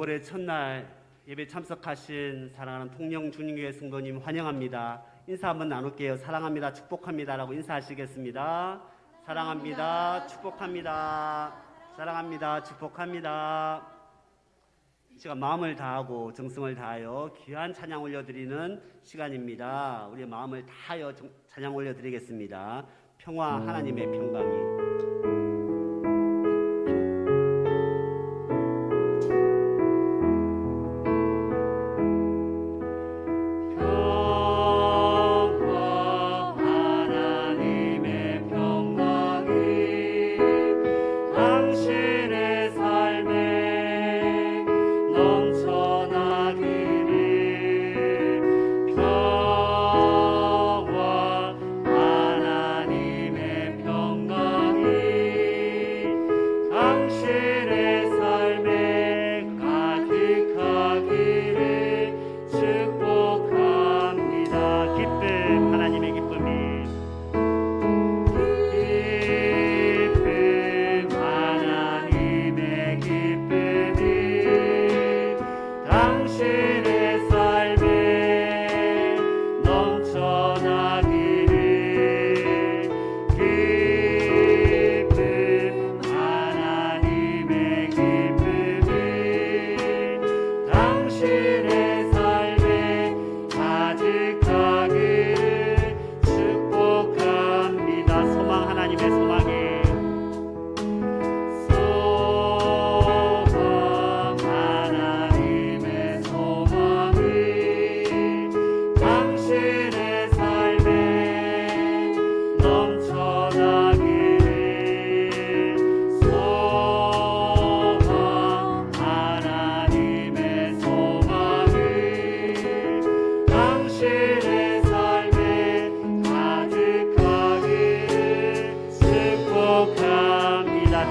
올해 첫날 예배 참석하신 사랑하는 통영 주님교회 성도님 환영합니다. 인사 한번 나눌게요. 사랑합니다, 축복합니다 라고 인사하시겠습니다. 사랑합니다, 축복합니다. 사랑합니다, 축복합니다. 이 시간 마음을 다하고 정성을 다하여 귀한 찬양 올려드리는 시간입니다. 우리의 마음을 다하여 찬양 올려드리겠습니다. 평화 하나님의 평강이.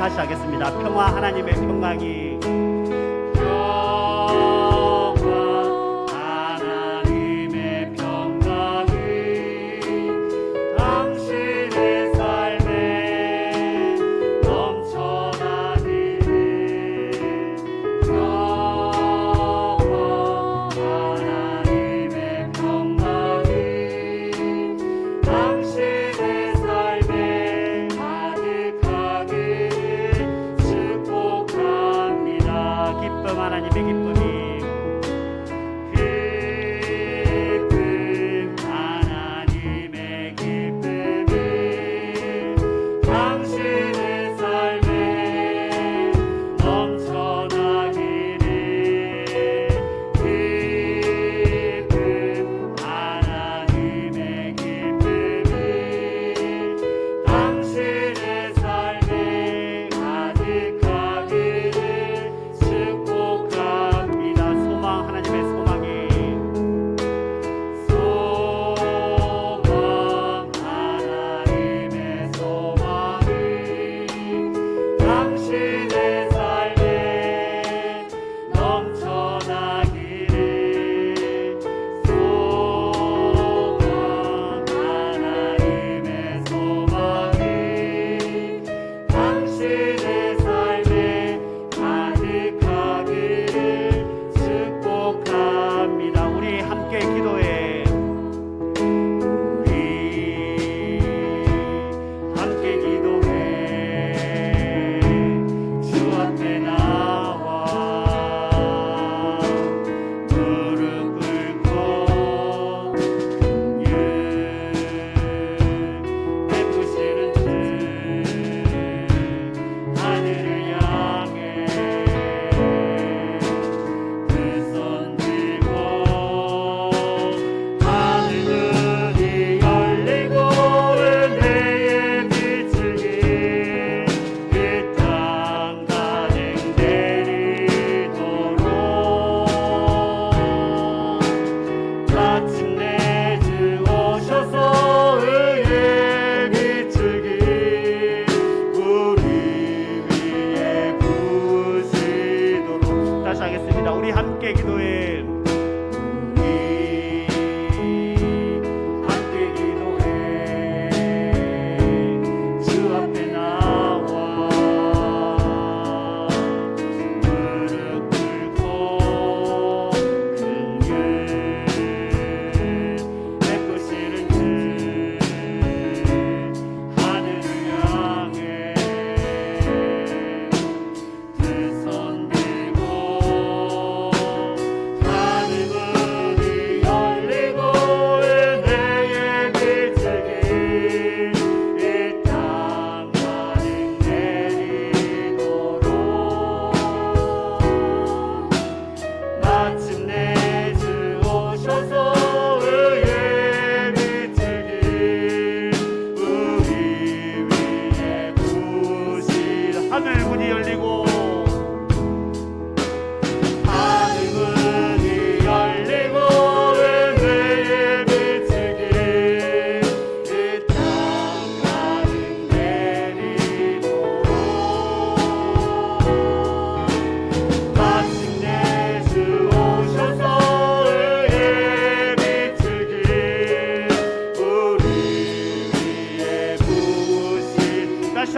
다시 하겠습니다. 평화 하나님의 평강이. 하나님의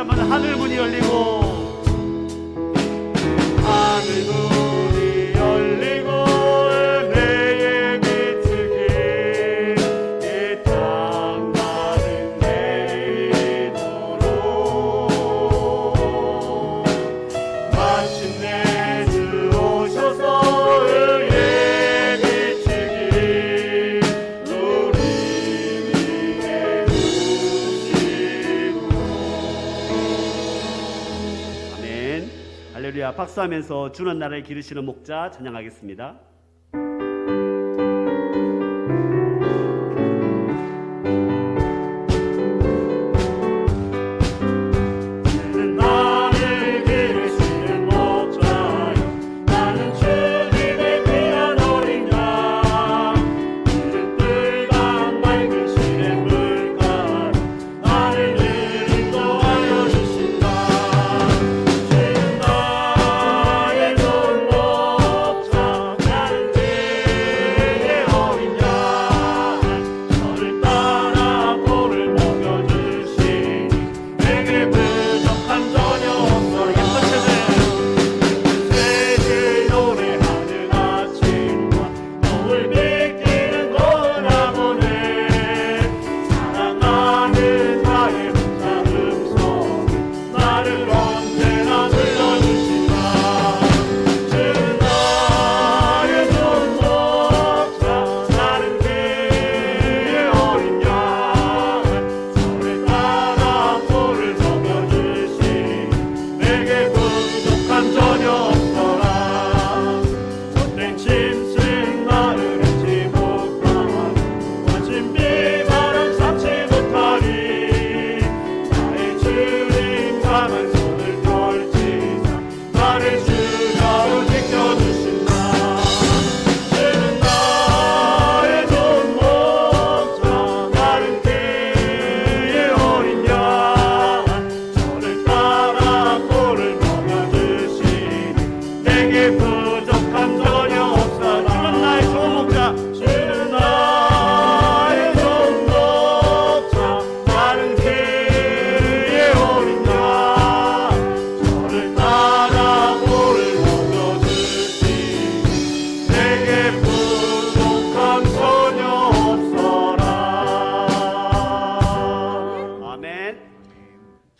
한번 하늘 문이 열리고 하늘 문이 열리고 은혜의 빛을 이 땅 가득 내리도록 마침내 주 오셔서 의의 빛을 우리 위에 주시고. 아멘. 할렐루야. 박수하면서 주는 나라를 기르시는 목자 찬양하겠습니다.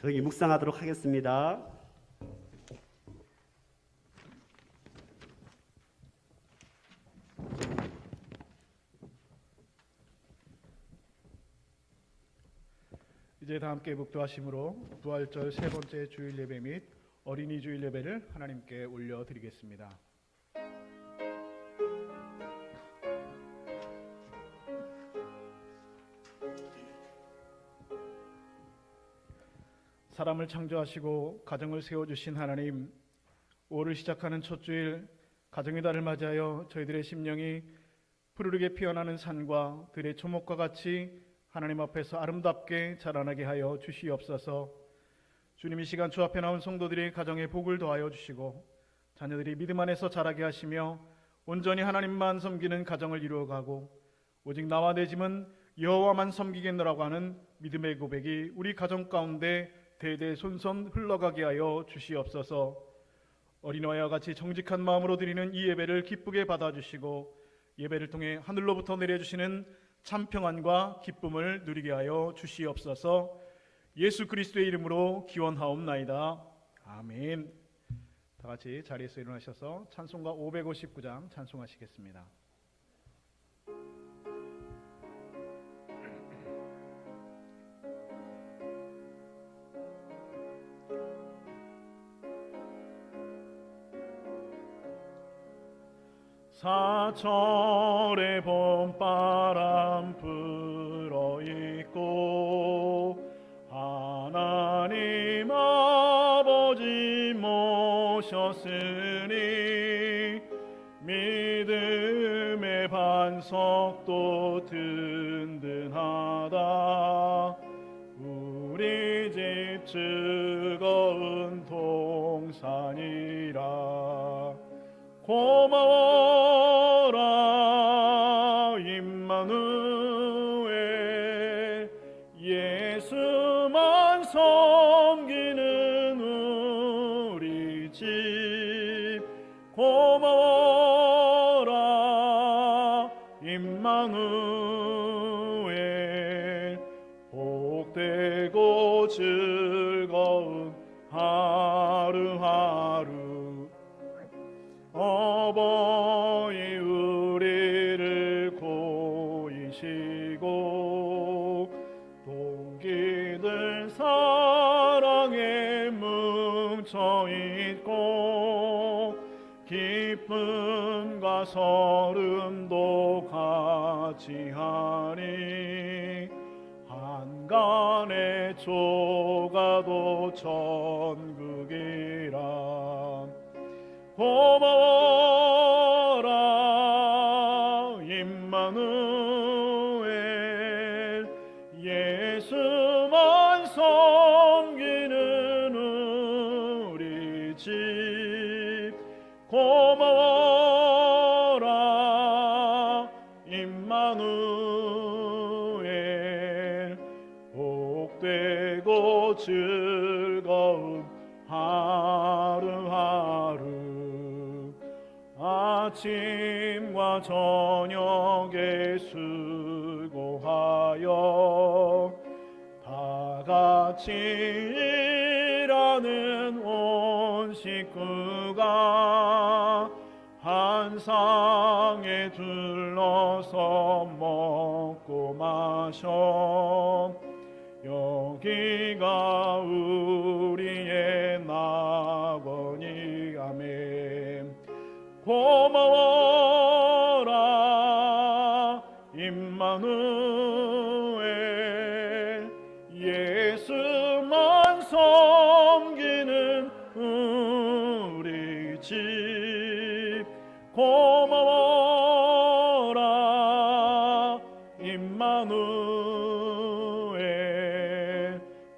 저희 묵상하도록 하겠습니다. 이제 다 함께 묵도하심으로 부활절 세 번째 주일 예배 및 어린이 주일 예배를 하나님께 올려드리겠습니다. 사람을 창조하시고 가정을 세워주신 하나님, 5월을 시작하는 첫 주일 가정의 달을 맞이하여 저희들의 심령이 푸르르게 피어나는 산과 들의 초목과 같이 하나님 앞에서 아름답게 자라나게 하여 주시옵소서. 주님, 이 시간 주 앞에 나온 성도들이 가정에 복을 더하여 주시고 자녀들이 믿음 안에서 자라게 하시며 온전히 하나님만 섬기는 가정을 이루어가고 오직 나와 내 집은 여호와만 섬기겠노라고 하는 믿음의 고백이 우리 가정 가운데 대대손손 흘러가게 하여 주시옵소서. 어린아이와 같이 정직한 마음으로 드리는 이 예배를 기쁘게 받아주시고 예배를 통해 하늘로부터 내려주시는 참 평안과 기쁨을 누리게 하여 주시옵소서. 예수 그리스도의 이름으로 기원하옵나이다. 아멘. 다 같이 자리에서 일어나셔서 찬송가 559장 찬송하시겠습니다. 사철의 봄바람 불어있고 하나님 아버지 모셨으니 믿음의 반석도 든든하다. 우리 집 즐거운 동산이라. 고마워라 임마누엘, 예수만 섬기는 즐거운 하루하루 어버이 우리를 고이시고 동기들 사랑에 뭉쳐있고 기쁨과 설움도 같이 하니 한간의 조가도 천국이라 고마워라 임마누엘 예수만 섬기는 우리 집 고마워라 임마누엘 복되고 즐거운 하루하루 아침과 저녁에 수고하여 다 같이 일하는 온 식구가 한 상에 둘러서 먹고 마셔 여기가 우리의 낙원이 아멘 고마워라 임마누엘 예수만 섬기는 우리 집 고마워라 임마누엘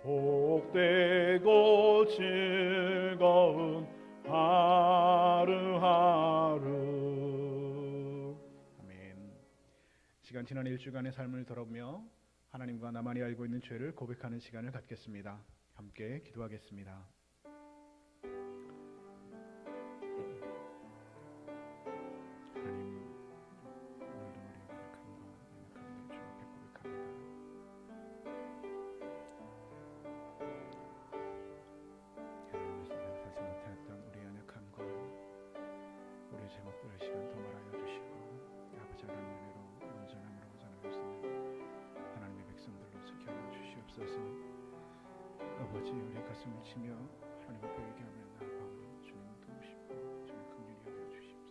복되고 즐거운 하루하루 아멘. 시간 지난 일주간의 삶을 돌아보며 하나님과 나만이 알고 있는 죄를 고백하는 시간을 갖겠습니다. 함께 기도하겠습니다. 하나님, 오늘도 우리의 고백함과 연약함을 주 앞에 고백합니다. 하나님, 살지 못했던 우리의 연약함과 우리의 제목들을 시간 더 말하여 주시고 아버지 하나님 은혜로 온전함으로 오전하고 있으며 하나님의 백성들로 지켜여 주시옵소서. 아버지 우리 가슴을 치며 하나님 앞에 얘기하며 나아가오니 주님 도우시고 주님 긍휼히 여겨 주시옵소서.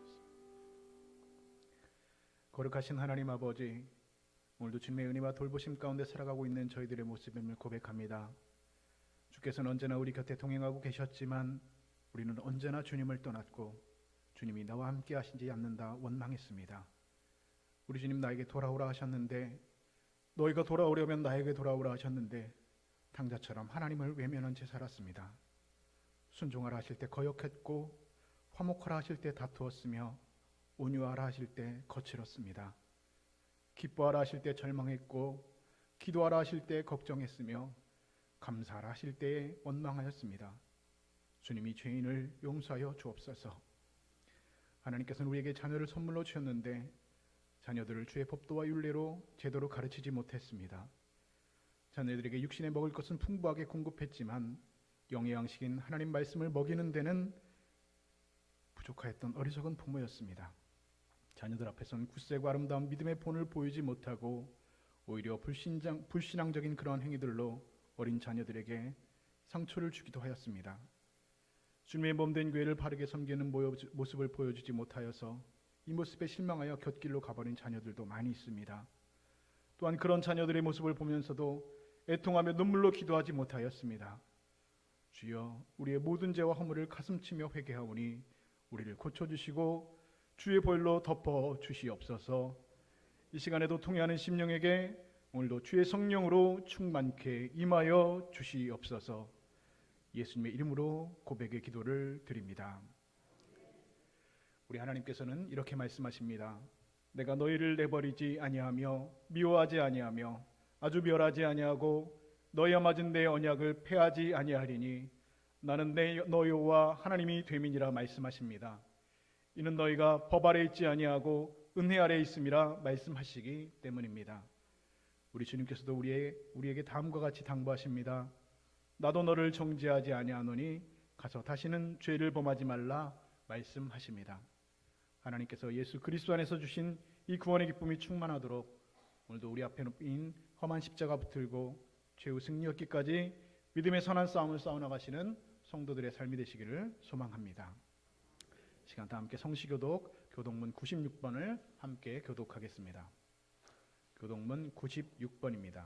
거룩하신 하나님 아버지, 오늘도 주님의 은혜와 돌보심 가운데 살아가고 있는 저희들의 모습임을 고백합니다. 주께서는 언제나 우리 곁에 동행하고 계셨지만 우리는 언제나 주님을 떠났고 주님이 나와 함께 하시지 않는다 원망했습니다. 우리 주님 나에게 돌아오라 하셨는데 너희가 돌아오려면 나에게 돌아오라 하셨는데 당자처럼 하나님을 외면한 채 살았습니다. 순종하라 하실 때 거역했고 화목하라 하실 때 다투었으며 온유하라 하실 때 거칠었습니다. 기뻐하라 하실 때 절망했고 기도하라 하실 때 걱정했으며 감사하라 하실 때에 원망하였습니다. 주님이 죄인을 용서하여 주옵소서. 하나님께서는 우리에게 자녀를 선물로 주셨는데 자녀들을 주의 법도와 율례로 제대로 가르치지 못했습니다. 자녀들에게 육신에 먹을 것은 풍부하게 공급했지만 영의 양식인 하나님 말씀을 먹이는 데는 부족하였던 어리석은 부모였습니다. 자녀들 앞에서는 굳세고 아름다운 믿음의 본을 보이지 못하고 오히려 불신앙적인 그러한 행위들로 어린 자녀들에게 상처를 주기도 하였습니다. 주님의 몸된 교회를 바르게 섬기는 모습을 보여주지 못하여서 이 모습에 실망하여 곁길로 가버린 자녀들도 많이 있습니다. 또한 그런 자녀들의 모습을 보면서도 애통하며 눈물로 기도하지 못하였습니다. 주여, 우리의 모든 죄와 허물을 가슴치며 회개하오니 우리를 고쳐주시고 주의 보혈로 덮어 주시옵소서. 이 시간에도 통회하는 심령에게 오늘도 주의 성령으로 충만케 임하여 주시옵소서. 예수님의 이름으로 고백의 기도를 드립니다. 우리 하나님께서는 이렇게 말씀하십니다. 내가 너희를 내버리지 아니하며 미워하지 아니하며 아주 멸하지 아니하고 너희와 맞은 내 언약을 폐하지 아니하리니 나는 너 여호와 하나님이 됨이니라 말씀하십니다. 이는 너희가 법 아래 있지 아니하고 은혜 아래 있음이라 말씀하시기 때문입니다. 우리 주님께서도 우리에게 다음과 같이 당부하십니다. 나도 너를 정죄하지 아니하노니 가서 다시는 죄를 범하지 말라 말씀하십니다. 하나님께서 예수 그리스도 안에서 주신 이 구원의 기쁨이 충만하도록 오늘도 우리 앞에 놓인 험한 십자가 붙들고 최후 승리 얻기까지 믿음의 선한 싸움을 싸워나가시는 성도들의 삶이 되시기를 소망합니다. 시간 다 함께 성시교독 교독문 96번을 함께 교독하겠습니다. 교독문 96번입니다.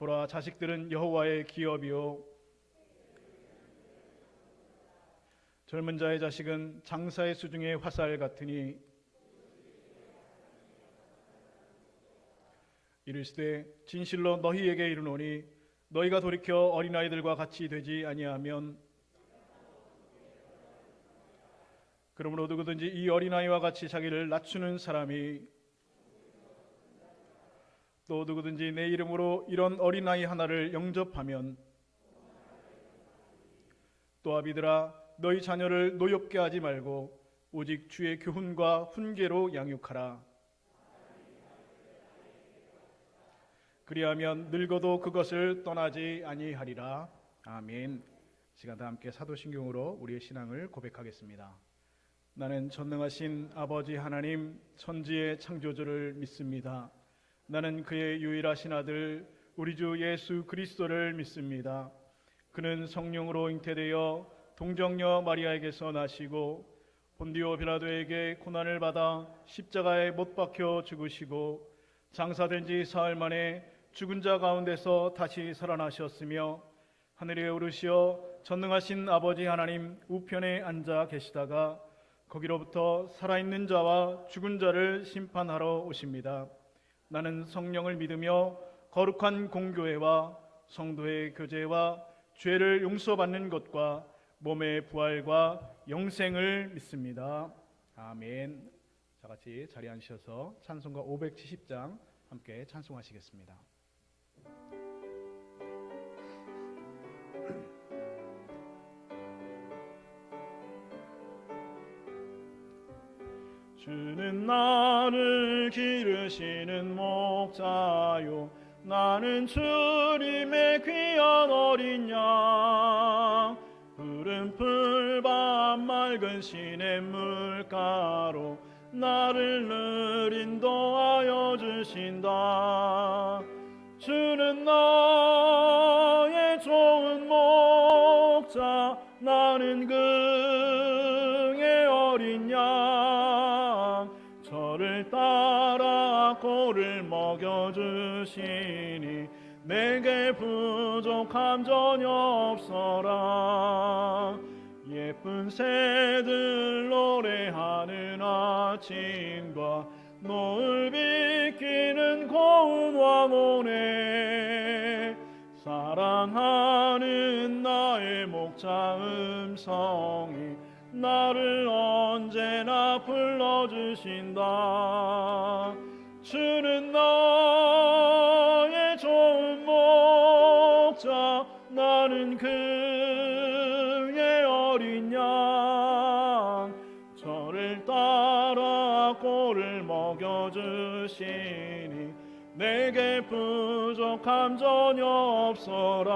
보라, 자식들은 여호와의 기업이요 젊은 자의 자식은 장사의 수중의 화살 같으니 이르시되 진실로 너희에게 이르노니 너희가 돌이켜 어린아이들과 같이 되지 아니하면 그러므로 누구든지 이 어린아이와 같이 자기를 낮추는 사람이 또 누구든지 내 이름으로 이런 어린아이 하나를 영접하면 또 아비들아 너희 자녀를 노엽게 하지 말고 오직 주의 교훈과 훈계로 양육하라. 그리하면 늙어도 그것을 떠나지 아니하리라. 아멘. 시간 다 함께 사도신경으로 우리의 신앙을 고백하겠습니다. 나는 전능하신 아버지 하나님 천지의 창조주를 믿습니다. 나는 그의 유일하신 아들 우리 주 예수 그리스도를 믿습니다. 그는 성령으로 잉태되어 동정녀 마리아에게서 나시고 본디오 빌라도에게 고난을 받아 십자가에 못 박혀 죽으시고 장사된 지 사흘 만에 죽은 자 가운데서 다시 살아나셨으며 하늘에 오르시어 전능하신 아버지 하나님 우편에 앉아 계시다가 거기로부터 살아있는 자와 죽은 자를 심판하러 오십니다. 나는 성령을 믿으며 거룩한 공교회와 성도의 교제와 죄를 용서받는 것과 몸의 부활과 영생을 믿습니다. 아멘. 자, 같이 자리에 앉으셔서 찬송가 570장 함께 찬송하시겠습니다. 주는 나를 기르시는 목자요 나는 주님의 귀한 어린 양 푸른 풀밭 맑은 시냇물가로 나를 늘 인도하여 주신다. 주는 나의 좋은 목자 나는 그의 어린 양 저를 따라 꼴을 먹여주시니 내게 부족함 전혀 없어라. 예쁜 새들 노래하는 아침과 노을 비키는 고운 황혼에 사랑하는 나의 목자 음성이 나를 언제나 불러주신다. 주는 나의 좋은 목자 나는 그의 어린 양 저를 따라 꼴을 먹여주시니 내게 부족함 전혀 없어라.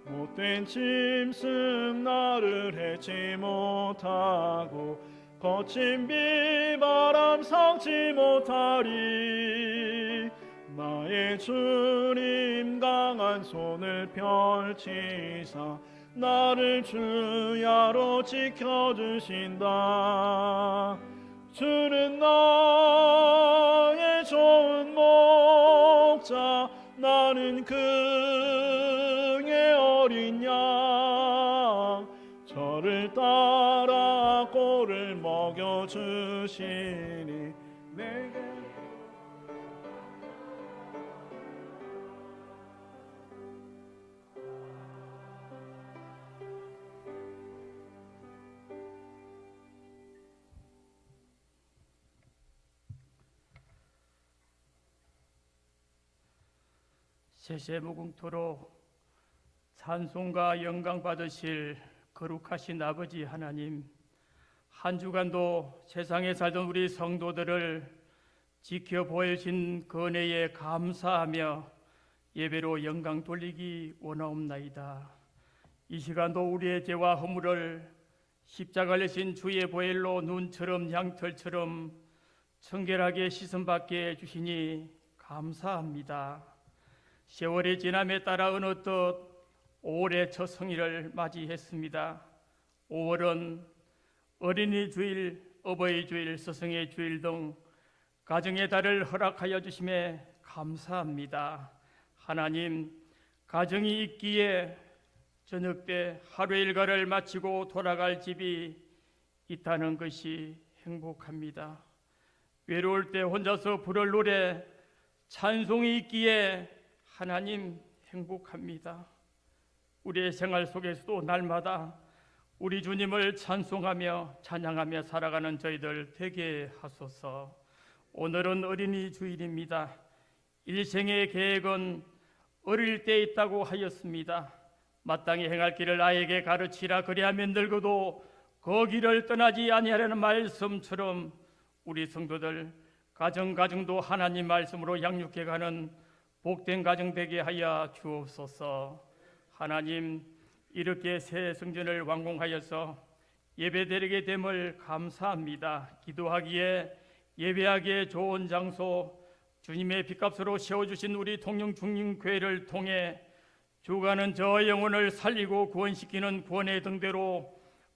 못된 짐승 나를 해치 못하고 거친 비바람 상치 못하리. 나의 주님 강한 손을 펼치사 나를 주야로 지켜주신다. 주는 나의 좋은 목자 나는 그의 어린 양 저를 따라 꼴을 먹여주시니 내게 세세무궁토로 찬송과 영광 받으실 거룩하신 아버지 하나님, 한 주간도 세상에 살던 우리 성도들을 지켜보여주신 그 은혜에 감사하며 예배로 영광 돌리기 원하옵나이다. 이 시간도 우리의 죄와 허물을 십자가를 진 주의 보혈로 눈처럼 양털처럼 청결하게 씻음받게 해주시니 감사합니다. 세월의 지남에 따라 어느덧 5월의 첫 성일을 맞이했습니다. 5월은 어린이 주일, 어버이 주일, 스승의 주일 등 가정의 달을 허락하여 주심에 감사합니다. 하나님, 가정이 있기에 저녁 때 하루 일과를 마치고 돌아갈 집이 있다는 것이 행복합니다. 외로울 때 혼자서 부를 노래, 찬송이 있기에 하나님 행복합니다. 우리의 생활 속에서도 날마다 우리 주님을 찬송하며 찬양하며 살아가는 저희들 되게 하소서. 오늘은 어린이 주일입니다. 일생의 계획은 어릴 때 있다고 하였습니다. 마땅히 행할 길을 아이에게 가르치라, 그리하면 늙어도 그 길을 떠나지 아니하려는 말씀처럼 우리 성도들 가정도 하나님 말씀으로 양육해가는 복된 가정 되게 하여 주옵소서. 하나님, 이렇게 새 성전을 완공하여서 예배드리게 됨을 감사합니다. 기도하기에 예배하기에 좋은 장소, 주님의 빚값으로 세워주신 우리 통영중림교회를 통해 주가는 저 영혼을 살리고 구원시키는 구원의 등대로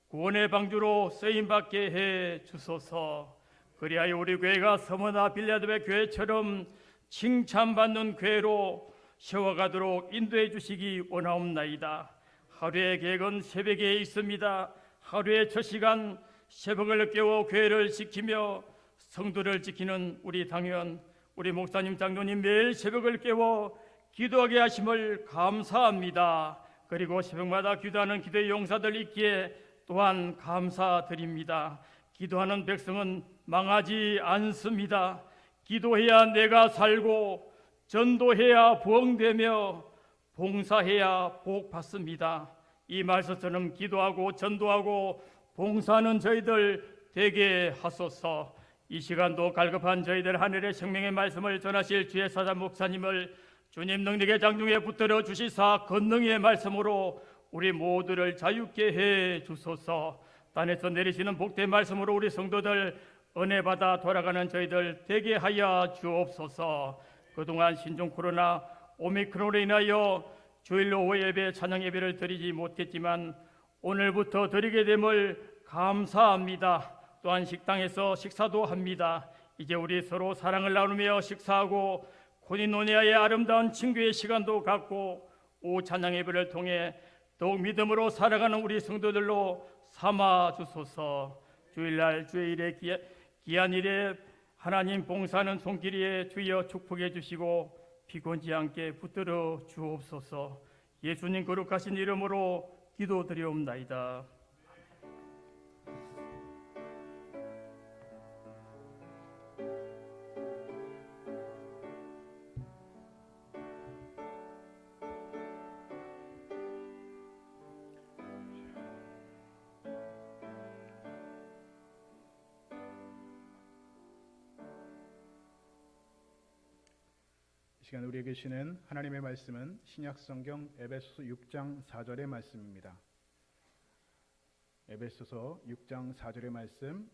구원의 방주로 쓰임받게 해 주소서. 그리하여 우리 교회가 서머나 빌라델비아 교회처럼 칭찬받는 교회로 세워가도록 인도해 주시기 원하옵나이다. 하루의 계획은 새벽에 있습니다. 하루의 첫 시간 새벽을 깨워 교회를 지키며 성도를 지키는 우리 당연, 우리 목사님, 장로님 매일 새벽을 깨워 기도하게 하심을 감사합니다. 그리고 새벽마다 기도하는 기도의 용사들 있기에 또한 감사드립니다. 기도하는 백성은 망하지 않습니다. 기도해야 내가 살고 전도해야 부흥되며 봉사해야 복 받습니다. 이 말씀처럼 기도하고 전도하고 봉사하는 저희들 되게 하소서. 이 시간도 갈급한 저희들 하늘의 생명의 말씀을 전하실 주의 사자 목사님을 주님 능력의 장중에 붙들어 주시사 권능의 말씀으로 우리 모두를 자유케 해 주소서. 땅에서 내리시는 복된 말씀으로 우리 성도들 은혜 받아 돌아가는 저희들 되게 하여 주옵소서. 그동안 신종 코로나 오미크론으로 인하여 주일로 오후 예배, 찬양 예배를 드리지 못했지만 오늘부터 드리게 됨을 감사합니다. 또한 식당에서 식사도 합니다. 이제 우리 서로 사랑을 나누며 식사하고 코니노니아의 아름다운 친구의 시간도 갖고 오후 찬양 예배를 통해 더욱 믿음으로 살아가는 우리 성도들로 삼아 주소서. 주일날 주의 일에 귀한 일에 하나님 봉사하는 손길에 주여 축복해 주시고 피곤지 않게 붙들어 주옵소서. 예수님 거룩하신 이름으로 기도드리옵나이다. 이 시간 우리에게 주시는 하나님의 말씀은 신약성경 에베소서 6장 4절의 말씀입니다. 에베소서 6장 4절의 말씀,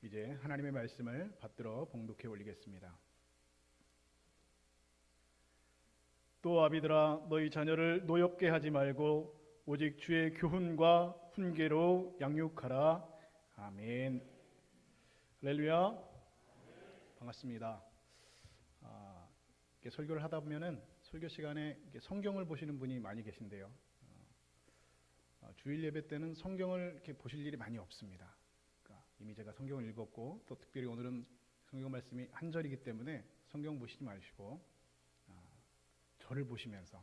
이제 하나님의 말씀을 받들어 봉독해 올리겠습니다. 또 아비들아, 너희 자녀를 노엽게 하지 말고 오직 주의 교훈과 훈계로 양육하라. 아멘. 할렐루야. 반갑습니다. 설교를 하다 보면은 설교 시간에 성경을 보시는 분이 많이 계신데요. 주일 예배 때는 성경을 이렇게 보실 일이 많이 없습니다. 그러니까 이미 제가 성경을 읽었고 또 특별히 오늘은 성경 말씀이 한 절이기 때문에 성경 보시지 마시고 저를 보시면서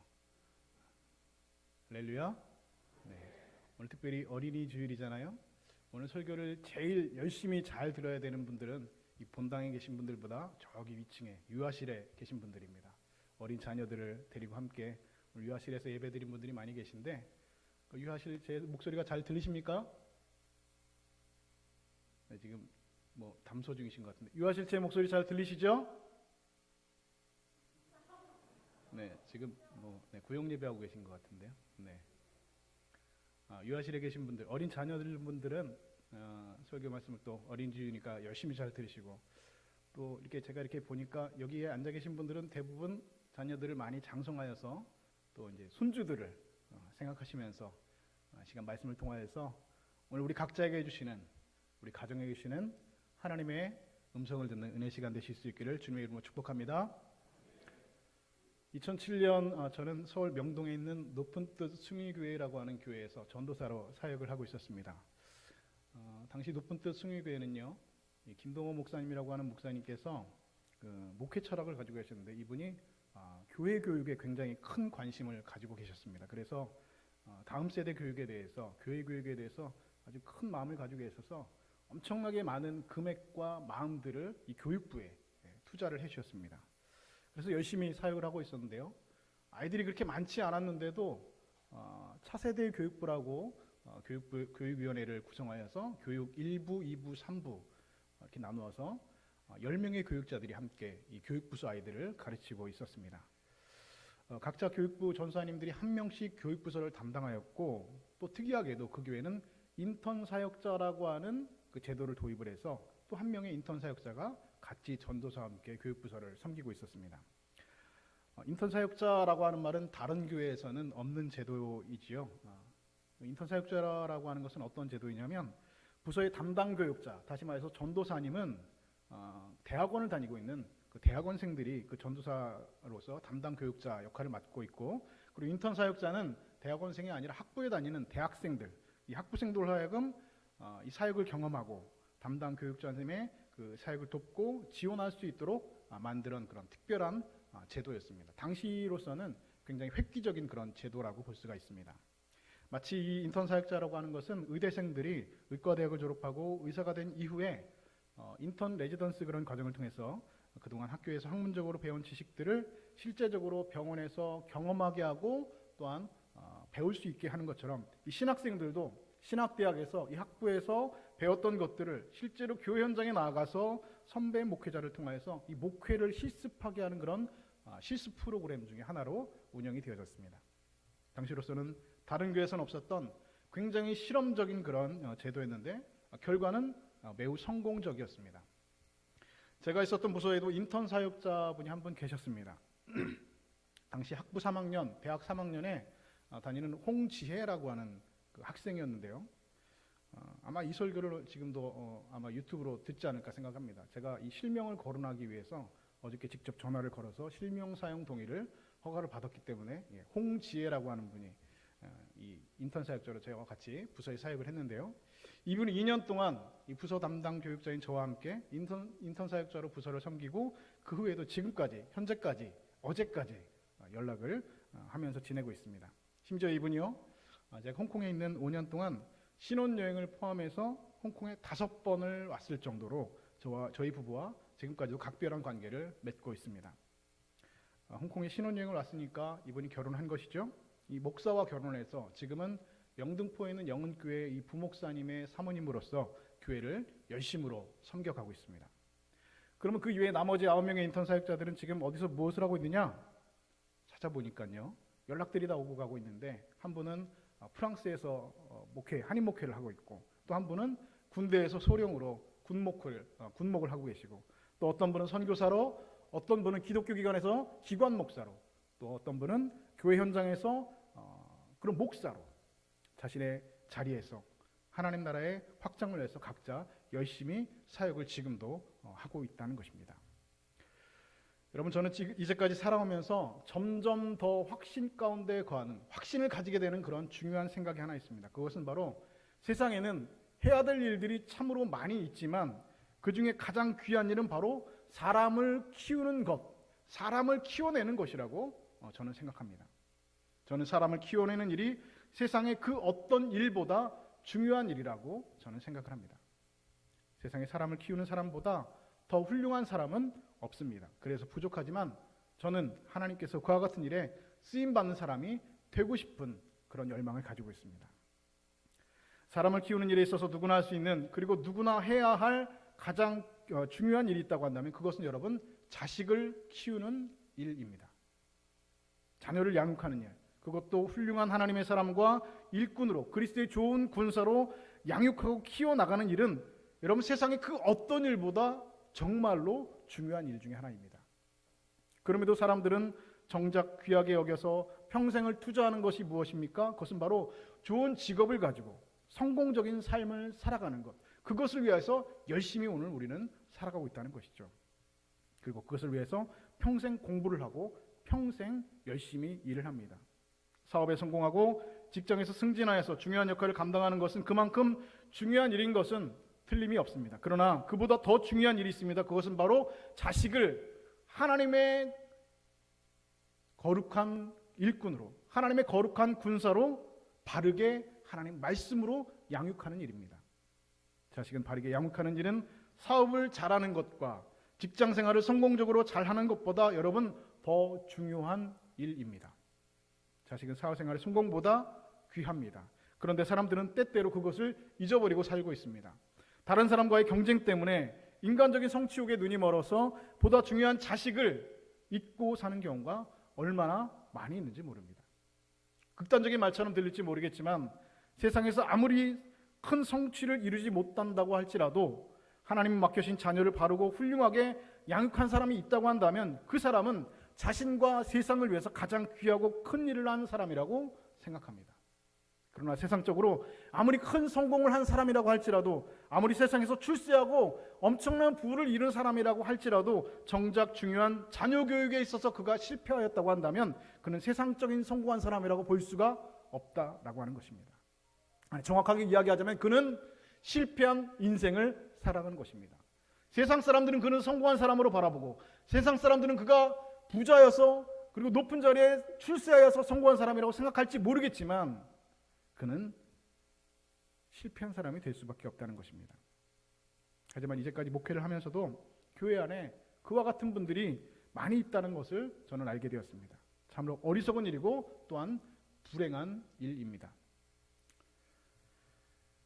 할렐루야. 네. 오늘 특별히 어린이 주일이잖아요. 오늘 설교를 제일 열심히 잘 들어야 되는 분들은 이 본당에 계신 분들보다 저기 위층에 유아실에 계신 분들입니다. 어린 자녀들을 데리고 함께 오늘 유아실에서 예배드린 분들이 많이 계신데 유아실 제 목소리가 잘 들리십니까? 네, 지금 뭐 담소 중이신 것 같은데 유아실 제 목소리 잘 들리시죠? 네, 지금 구역 예배하고 계신 것 같은데요. 네. 유아실에 계신 분들, 어린 자녀들분들은 설교 말씀을 또 어린이집이니까 열심히 잘 들으시고 또 이렇게 제가 이렇게 보니까 여기에 앉아 계신 분들은 대부분 자녀들을 많이 장성하여서 또 이제 손주들을 생각하시면서 시간 말씀을 통하여서 오늘 우리 각자에게 주시는 우리 가정에게 주시는 하나님의 음성을 듣는 은혜 시간 되실 수 있기를 주님의 이름으로 축복합니다. 2007년 저는 서울 명동에 있는 높은 뜻 숭의교회라고 하는 교회에서 전도사로 사역을 하고 있었습니다. 당시 높은 뜻 숭의교회는요, 김동호 목사님이라고 하는 목사님께서 그 목회 철학을 가지고 계셨는데 이분이 교회 교육에 굉장히 큰 관심을 가지고 계셨습니다. 그래서 다음 세대 교육에 대해서, 교회 교육에 대해서 아주 큰 마음을 가지고 계셔서 엄청나게 많은 금액과 마음들을 이 교육부에 투자를 해주셨습니다. 그래서 열심히 사역을 하고 있었는데요. 아이들이 그렇게 많지 않았는데도 차세대 교육부라고 교육위원회를 구성하여서 교육 1부, 2부, 3부 이렇게 나누어서 10명의 교육자들이 함께 이 교육부서 아이들을 가르치고 있었습니다. 각자 교육부 전사님들이 한 명씩 교육부서를 담당하였고 또 특이하게도 그 교회는 인턴 사역자라고 하는 그 제도를 도입을 해서 또 한 명의 인턴 사역자가 같이 전도사와 함께 교육부서를 섬기고 있었습니다. 인턴 사역자라고 하는 말은 다른 교회에서는 없는 제도이지요. 인턴 사역자라고 하는 것은 어떤 제도이냐면 부서의 담당 교육자, 다시 말해서 전도사님은 대학원을 다니고 있는 그 대학원생들이 그 전도사로서 담당 교육자 역할을 맡고 있고, 그리고 인턴 사역자는 대학원생이 아니라 학부에 다니는 대학생들, 이 학부생들로 하여금 이 사역을 경험하고 담당 교육자님의 그 사역을 돕고 지원할 수 있도록 만드는 그런 특별한 제도였습니다. 당시로서는 굉장히 획기적인 그런 제도라고 볼 수가 있습니다. 마치 이 인턴 사역자라고 하는 것은 의대생들이 의과대학을 졸업하고 의사가 된 이후에 인턴 레지던스 그런 과정을 통해서 그동안 학교에서 학문적으로 배운 지식들을 실제적으로 병원에서 경험하게 하고 또한 배울 수 있게 하는 것처럼 이 신학생들도 신학대학에서 이 학부에서 배웠던 것들을 실제로 교회 현장에 나아가서 선배 목회자를 통해서 이 목회를 실습하게 하는 그런 실습 프로그램 중에 하나로 운영이 되어졌습니다. 당시로서는 다른 교회에서는 없었던 굉장히 실험적인 그런 제도였는데 결과는 매우 성공적이었습니다. 제가 있었던 부서에도 인턴 사역자분이 한 분 계셨습니다. 당시 학부 3학년, 대학 3학년에 다니는 홍지혜라고 하는 그 학생이었는데요. 아마 이 설교를 지금도 아마 유튜브로 듣지 않을까 생각합니다. 제가 이 실명을 거론하기 위해서 어저께 직접 전화를 걸어서 실명 사용 동의를 허가를 받았기 때문에 홍지혜라고 하는 분이 이 인턴 사역자로 저와 같이 부서에 사역을 했는데요. 이분이 2년 동안 이 부서 담당 교육자인 저와 함께 인턴 사역자로 부서를 섬기고 그 후에도 지금까지 현재까지 어제까지 연락을 하면서 지내고 있습니다. 심지어 이분이요, 제가 홍콩에 있는 5년 동안 신혼여행을 포함해서 홍콩에 5번을 왔을 정도로 저희 부부와 지금까지도 각별한 관계를 맺고 있습니다. 홍콩에 신혼여행을 왔으니까 이분이 결혼한 것이죠. 이 목사와 결혼해서 지금은 영등포에 있는 영은교회 이 부목사님의 사모님으로서 교회를 열심으로 섬겨가고 있습니다. 그러면 그 이외에 나머지 9명의 인턴 사역자들은 지금 어디서 무엇을 하고 있느냐? 찾아보니까요, 연락들이 다 오고 가고 있는데 한 분은 프랑스에서 한인 목회를 하고 있고, 또 한 분은 군대에서 소령으로 군목을 하고 계시고, 또 어떤 분은 선교사로, 어떤 분은 기독교 기관에서 기관 목사로, 또 어떤 분은 교회 현장에서 그런 목사로 자신의 자리에서 하나님 나라의 확장을 위해서 각자 열심히 사역을 지금도 하고 있다는 것입니다. 여러분, 저는 이제까지 살아오면서 점점 더 확신 가운데 거하는, 확신을 가지게 되는 그런 중요한 생각이 하나 있습니다. 그것은 바로 세상에는 해야 될 일들이 참으로 많이 있지만 그 중에 가장 귀한 일은 바로 사람을 키우는 것, 사람을 키워내는 것이라고 저는 생각합니다. 저는 사람을 키워내는 일이 세상의 그 어떤 일보다 중요한 일이라고 저는 생각을 합니다. 세상에 사람을 키우는 사람보다 더 훌륭한 사람은 없습니다. 그래서 부족하지만 저는 하나님께서 그와 같은 일에 쓰임받는 사람이 되고 싶은 그런 열망을 가지고 있습니다. 사람을 키우는 일에 있어서 누구나 할 수 있는, 그리고 누구나 해야 할 가장 중요한 일이 있다고 한다면 그것은 여러분 자식을 키우는 일입니다. 자녀를 양육하는 일, 그것도 훌륭한 하나님의 사람과 일꾼으로 그리스도의 좋은 군사로 양육하고 키워나가는 일은 여러분 세상의 그 어떤 일보다 정말로 중요한 일 중에 하나입니다. 그럼에도 사람들은 정작 귀하게 여겨서 평생을 투자하는 것이 무엇입니까? 그것은 바로 좋은 직업을 가지고 성공적인 삶을 살아가는 것, 그것을 위해서 열심히 오늘 우리는 살아가고 있다는 것이죠. 그리고 그것을 위해서 평생 공부를 하고 평생 열심히 일을 합니다. 사업에 성공하고 직장에서 승진하여서 중요한 역할을 감당하는 것은 그만큼 중요한 일인 것은 틀림이 없습니다. 그러나 그보다 더 중요한 일이 있습니다. 그것은 바로 자식을 하나님의 거룩한 일꾼으로, 하나님의 거룩한 군사로 바르게 하나님 말씀으로 양육하는 일입니다. 자식은 바르게 양육하는 일은 사업을 잘하는 것과 직장 생활을 성공적으로 잘하는 것보다 여러분 더 중요한 일입니다. 자식은 사회생활의 성공보다 귀합니다. 그런데 사람들은 때때로 그것을 잊어버리고 살고 있습니다. 다른 사람과의 경쟁 때문에 인간적인 성취욕에 눈이 멀어서 보다 중요한 자식을 잊고 사는 경우가 얼마나 많이 있는지 모릅니다. 극단적인 말처럼 들릴지 모르겠지만 세상에서 아무리 큰 성취를 이루지 못한다고 할지라도 하나님이 맡겨신 자녀를 바르고 훌륭하게 양육한 사람이 있다고 한다면 그 사람은 자신과 세상을 위해서 가장 귀하고 큰 일을 하는 사람이라고 생각합니다. 그러나 세상적으로 아무리 큰 성공을 한 사람이라고 할지라도, 아무리 세상에서 출세하고 엄청난 부를 이룬 사람이라고 할지라도 정작 중요한 자녀 교육에 있어서 그가 실패하였다고 한다면 그는 세상적인 성공한 사람이라고 볼 수가 없다라고 하는 것입니다. 아니, 정확하게 이야기하자면 그는 실패한 인생을 살아가는 것입니다. 세상 사람들은 그는 성공한 사람으로 바라보고, 세상 사람들은 그가 부자여서 그리고 높은 자리에 출세하여서 성공한 사람이라고 생각할지 모르겠지만 그는 실패한 사람이 될 수밖에 없다는 것입니다. 하지만 이제까지 목회를 하면서도 교회 안에 그와 같은 분들이 많이 있다는 것을 저는 알게 되었습니다. 참으로 어리석은 일이고 또한 불행한 일입니다.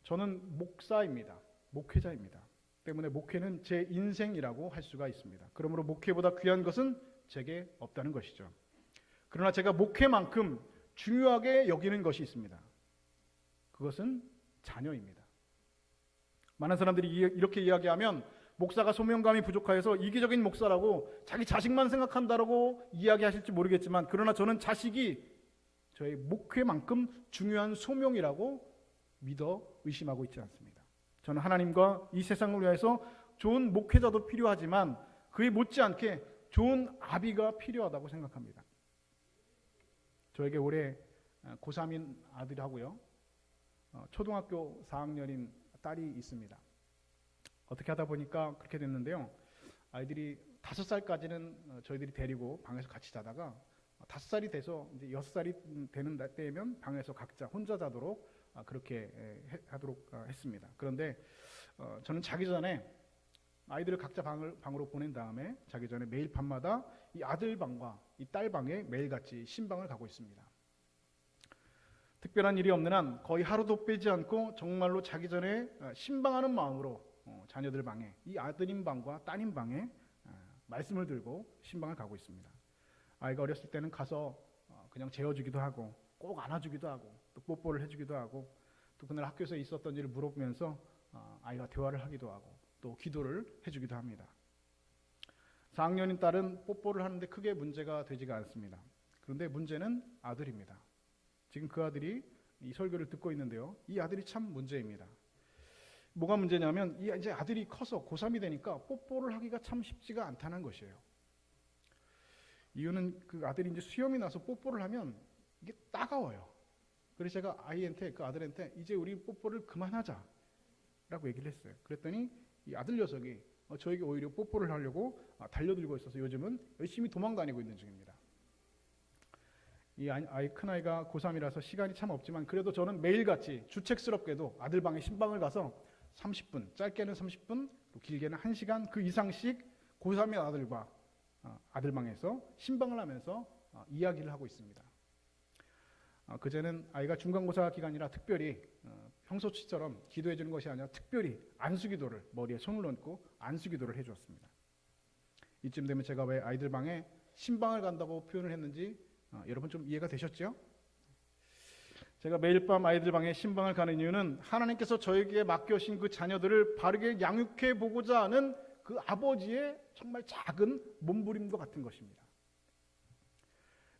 저는 목사입니다. 목회자입니다. 때문에 목회는 제 인생이라고 할 수가 있습니다. 그러므로 목회보다 귀한 것은 제게 없다는 것이죠. 그러나 제가 목회만큼 중요하게 여기는 것이 있습니다. 그것은 자녀입니다. 많은 사람들이 이렇게 이야기하면 목사가 소명감이 부족하여서 이기적인 목사라고 자기 자식만 생각한다라고 이야기하실지 모르겠지만, 그러나 저는 자식이 저의 목회만큼 중요한 소명이라고 믿어 의심하고 있지 않습니다. 저는 하나님과 이 세상을 위해서 좋은 목회자도 필요하지만 그에 못지않게 좋은 아비가 필요하다고 생각합니다. 저에게 올해 고3인 아들하고요, 초등학교 4학년인 딸이 있습니다. 어떻게 하다 보니까 그렇게 됐는데요. 아이들이 5살까지는 저희들이 데리고 방에서 같이 자다가 5살이 돼서 이제 6살이 되는 때면 방에서 각자 혼자 자도록 그렇게 하도록 했습니다. 그런데 저는 자기 전에 아이들을 각자 방으로 보낸 다음에 자기 전에 매일 밤마다 이 아들 방과 이 딸 방에 매일같이 신방을 가고 있습니다. 특별한 일이 없는 한 거의 하루도 빼지 않고 정말로 자기 전에 신방하는 마음으로 자녀들 방에, 이 아들인 방과 딸인 방에 말씀을 들고 신방을 가고 있습니다. 아이가 어렸을 때는 가서 그냥 재워주기도 하고 꼭 안아주기도 하고 또 뽀뽀를 해주기도 하고 또 그날 학교에서 있었던 일을 물어보면서 아이와 대화를 하기도 하고 또 기도를 해주기도 합니다. 4학년인 딸은 뽀뽀를 하는데 크게 문제가 되지가 않습니다. 그런데 문제는 아들입니다. 지금 그 아들이 이 설교를 듣고 있는데요. 이 아들이 참 문제입니다. 뭐가 문제냐면 이제 아들이 커서 고3이 되니까 뽀뽀를 하기가 참 쉽지가 않다는 것이에요. 이유는 그 아들이 이제 수염이 나서 뽀뽀를 하면 이게 따가워요. 그래서 제가 그 아들한테 이제 우리 뽀뽀를 그만하자 라고 얘기를 했어요. 그랬더니 이 아들 녀석이 저에게 오히려 뽀뽀를 하려고 달려들고 있어서 요즘은 열심히 도망다니고 있는 중입니다. 이 큰아이가 고3이라서 시간이 참 없지만 그래도 저는 매일같이 주책스럽게도 아들 방에 신방을 가서 30분, 짧게는 30분, 또 길게는 1시간 그 이상씩 고3의 아들과 아들 방에서 신방을 하면서 이야기를 하고 있습니다. 그제는 아이가 중간고사 기간이라 특별히 평소처럼 기도해 주는 것이 아니라 특별히 안수기도를 머리에 손을 얹고 안수기도를 해주었습니다. 이쯤 되면 제가 왜 아이들 방에 신방을 간다고 표현을 했는지 여러분 좀 이해가 되셨죠? 제가 매일 밤 아이들 방에 신방을 가는 이유는 하나님께서 저에게 맡겨주신 그 자녀들을 바르게 양육해 보고자 하는 그 아버지의 정말 작은 몸부림과 같은 것입니다.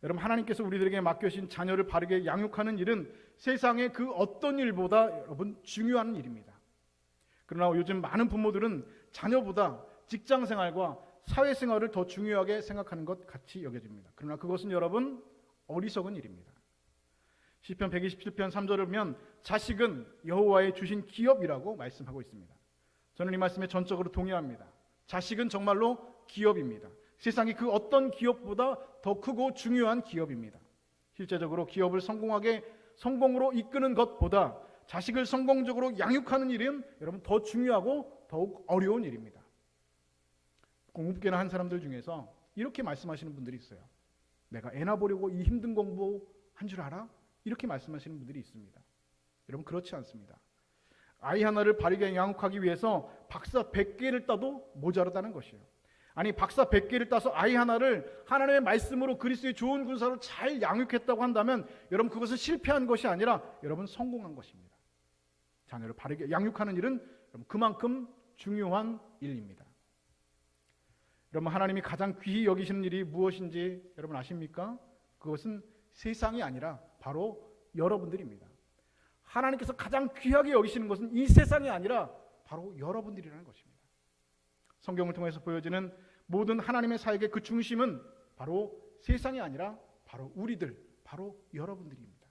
여러분, 하나님께서 우리들에게 맡겨주신 자녀를 바르게 양육하는 일은 세상의 그 어떤 일보다 여러분 중요한 일입니다. 그러나 요즘 많은 부모들은 자녀보다 직장생활과 사회생활을 더 중요하게 생각하는 것 같이 여겨집니다. 그러나 그것은 여러분 어리석은 일입니다. 시편 127편 3절을 보면 자식은 여호와의 주신 기업이라고 말씀하고 있습니다. 저는 이 말씀에 전적으로 동의합니다. 자식은 정말로 기업입니다. 세상이 그 어떤 기업보다 더 크고 중요한 기업입니다. 실제적으로 기업을 성공으로 이끄는 것보다 자식을 성공적으로 양육하는 일은 여러분 더 중요하고 더욱 어려운 일입니다. 공부계나 한 사람들 중에서 이렇게 말씀하시는 분들이 있어요. 내가 애나 보려고 이 힘든 공부 한 줄 알아? 이렇게 말씀하시는 분들이 있습니다. 여러분, 그렇지 않습니다. 아이 하나를 바르게 양육하기 위해서 박사 100개를 따도 모자라다는 것이에요. 아니, 박사 100개를 따서 아이 하나를 하나님의 말씀으로 그리스도의 좋은 군사로 잘 양육했다고 한다면 여러분 그것은 실패한 것이 아니라 여러분 성공한 것입니다. 자녀를 바르게 양육하는 일은 여러분 그만큼 중요한 일입니다. 여러분, 하나님이 가장 귀히 여기시는 일이 무엇인지 여러분 아십니까? 그것은 세상이 아니라 바로 여러분들입니다. 하나님께서 가장 귀하게 여기시는 것은 이 세상이 아니라 바로 여러분들이라는 것입니다. 성경을 통해서 보여지는 모든 하나님의 사역의 그 중심은 바로 세상이 아니라 바로 우리들, 바로 여러분들입니다.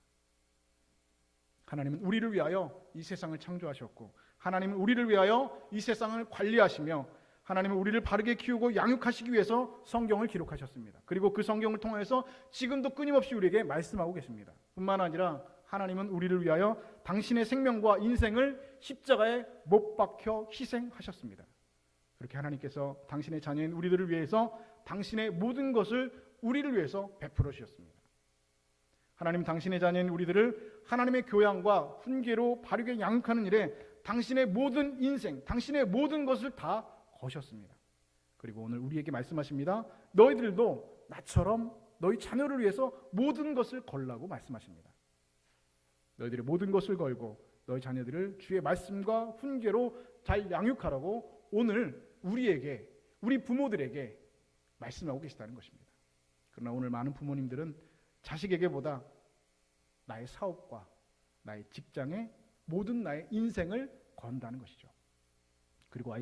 하나님은 우리를 위하여 이 세상을 창조하셨고, 하나님은 우리를 위하여 이 세상을 관리하시며, 하나님은 우리를 바르게 키우고 양육하시기 위해서 성경을 기록하셨습니다. 그리고 그 성경을 통해서 지금도 끊임없이 우리에게 말씀하고 계십니다. 뿐만 아니라 하나님은 우리를 위하여 당신의 생명과 인생을 십자가에 못 박혀 희생하셨습니다. 그렇게 하나님께서 당신의 자녀인 우리들을 위해서 당신의 모든 것을 우리를 위해서 베풀어 주셨습니다. 하나님 당신의 자녀인 우리들을 하나님의 교양과 훈계로 바르게 양육하는 일에 당신의 모든 인생, 당신의 모든 것을 다 거셨습니다. 그리고 오늘 우리에게 말씀하십니다. 너희들도 나처럼 너희 자녀를 위해서 모든 것을 걸라고 말씀하십니다. 너희들의 모든 것을 걸고 너희 자녀들을 주의 말씀과 훈계로 잘 양육하라고 오늘 우리에게, 우리 부모들에게 말씀하고 계시다는 것입니다. 그러나 오늘 많은 부모님들은 자식에게보다 나의 사업과 나의 직장에 모든 나의 인생을 건다는 것이죠. 그리고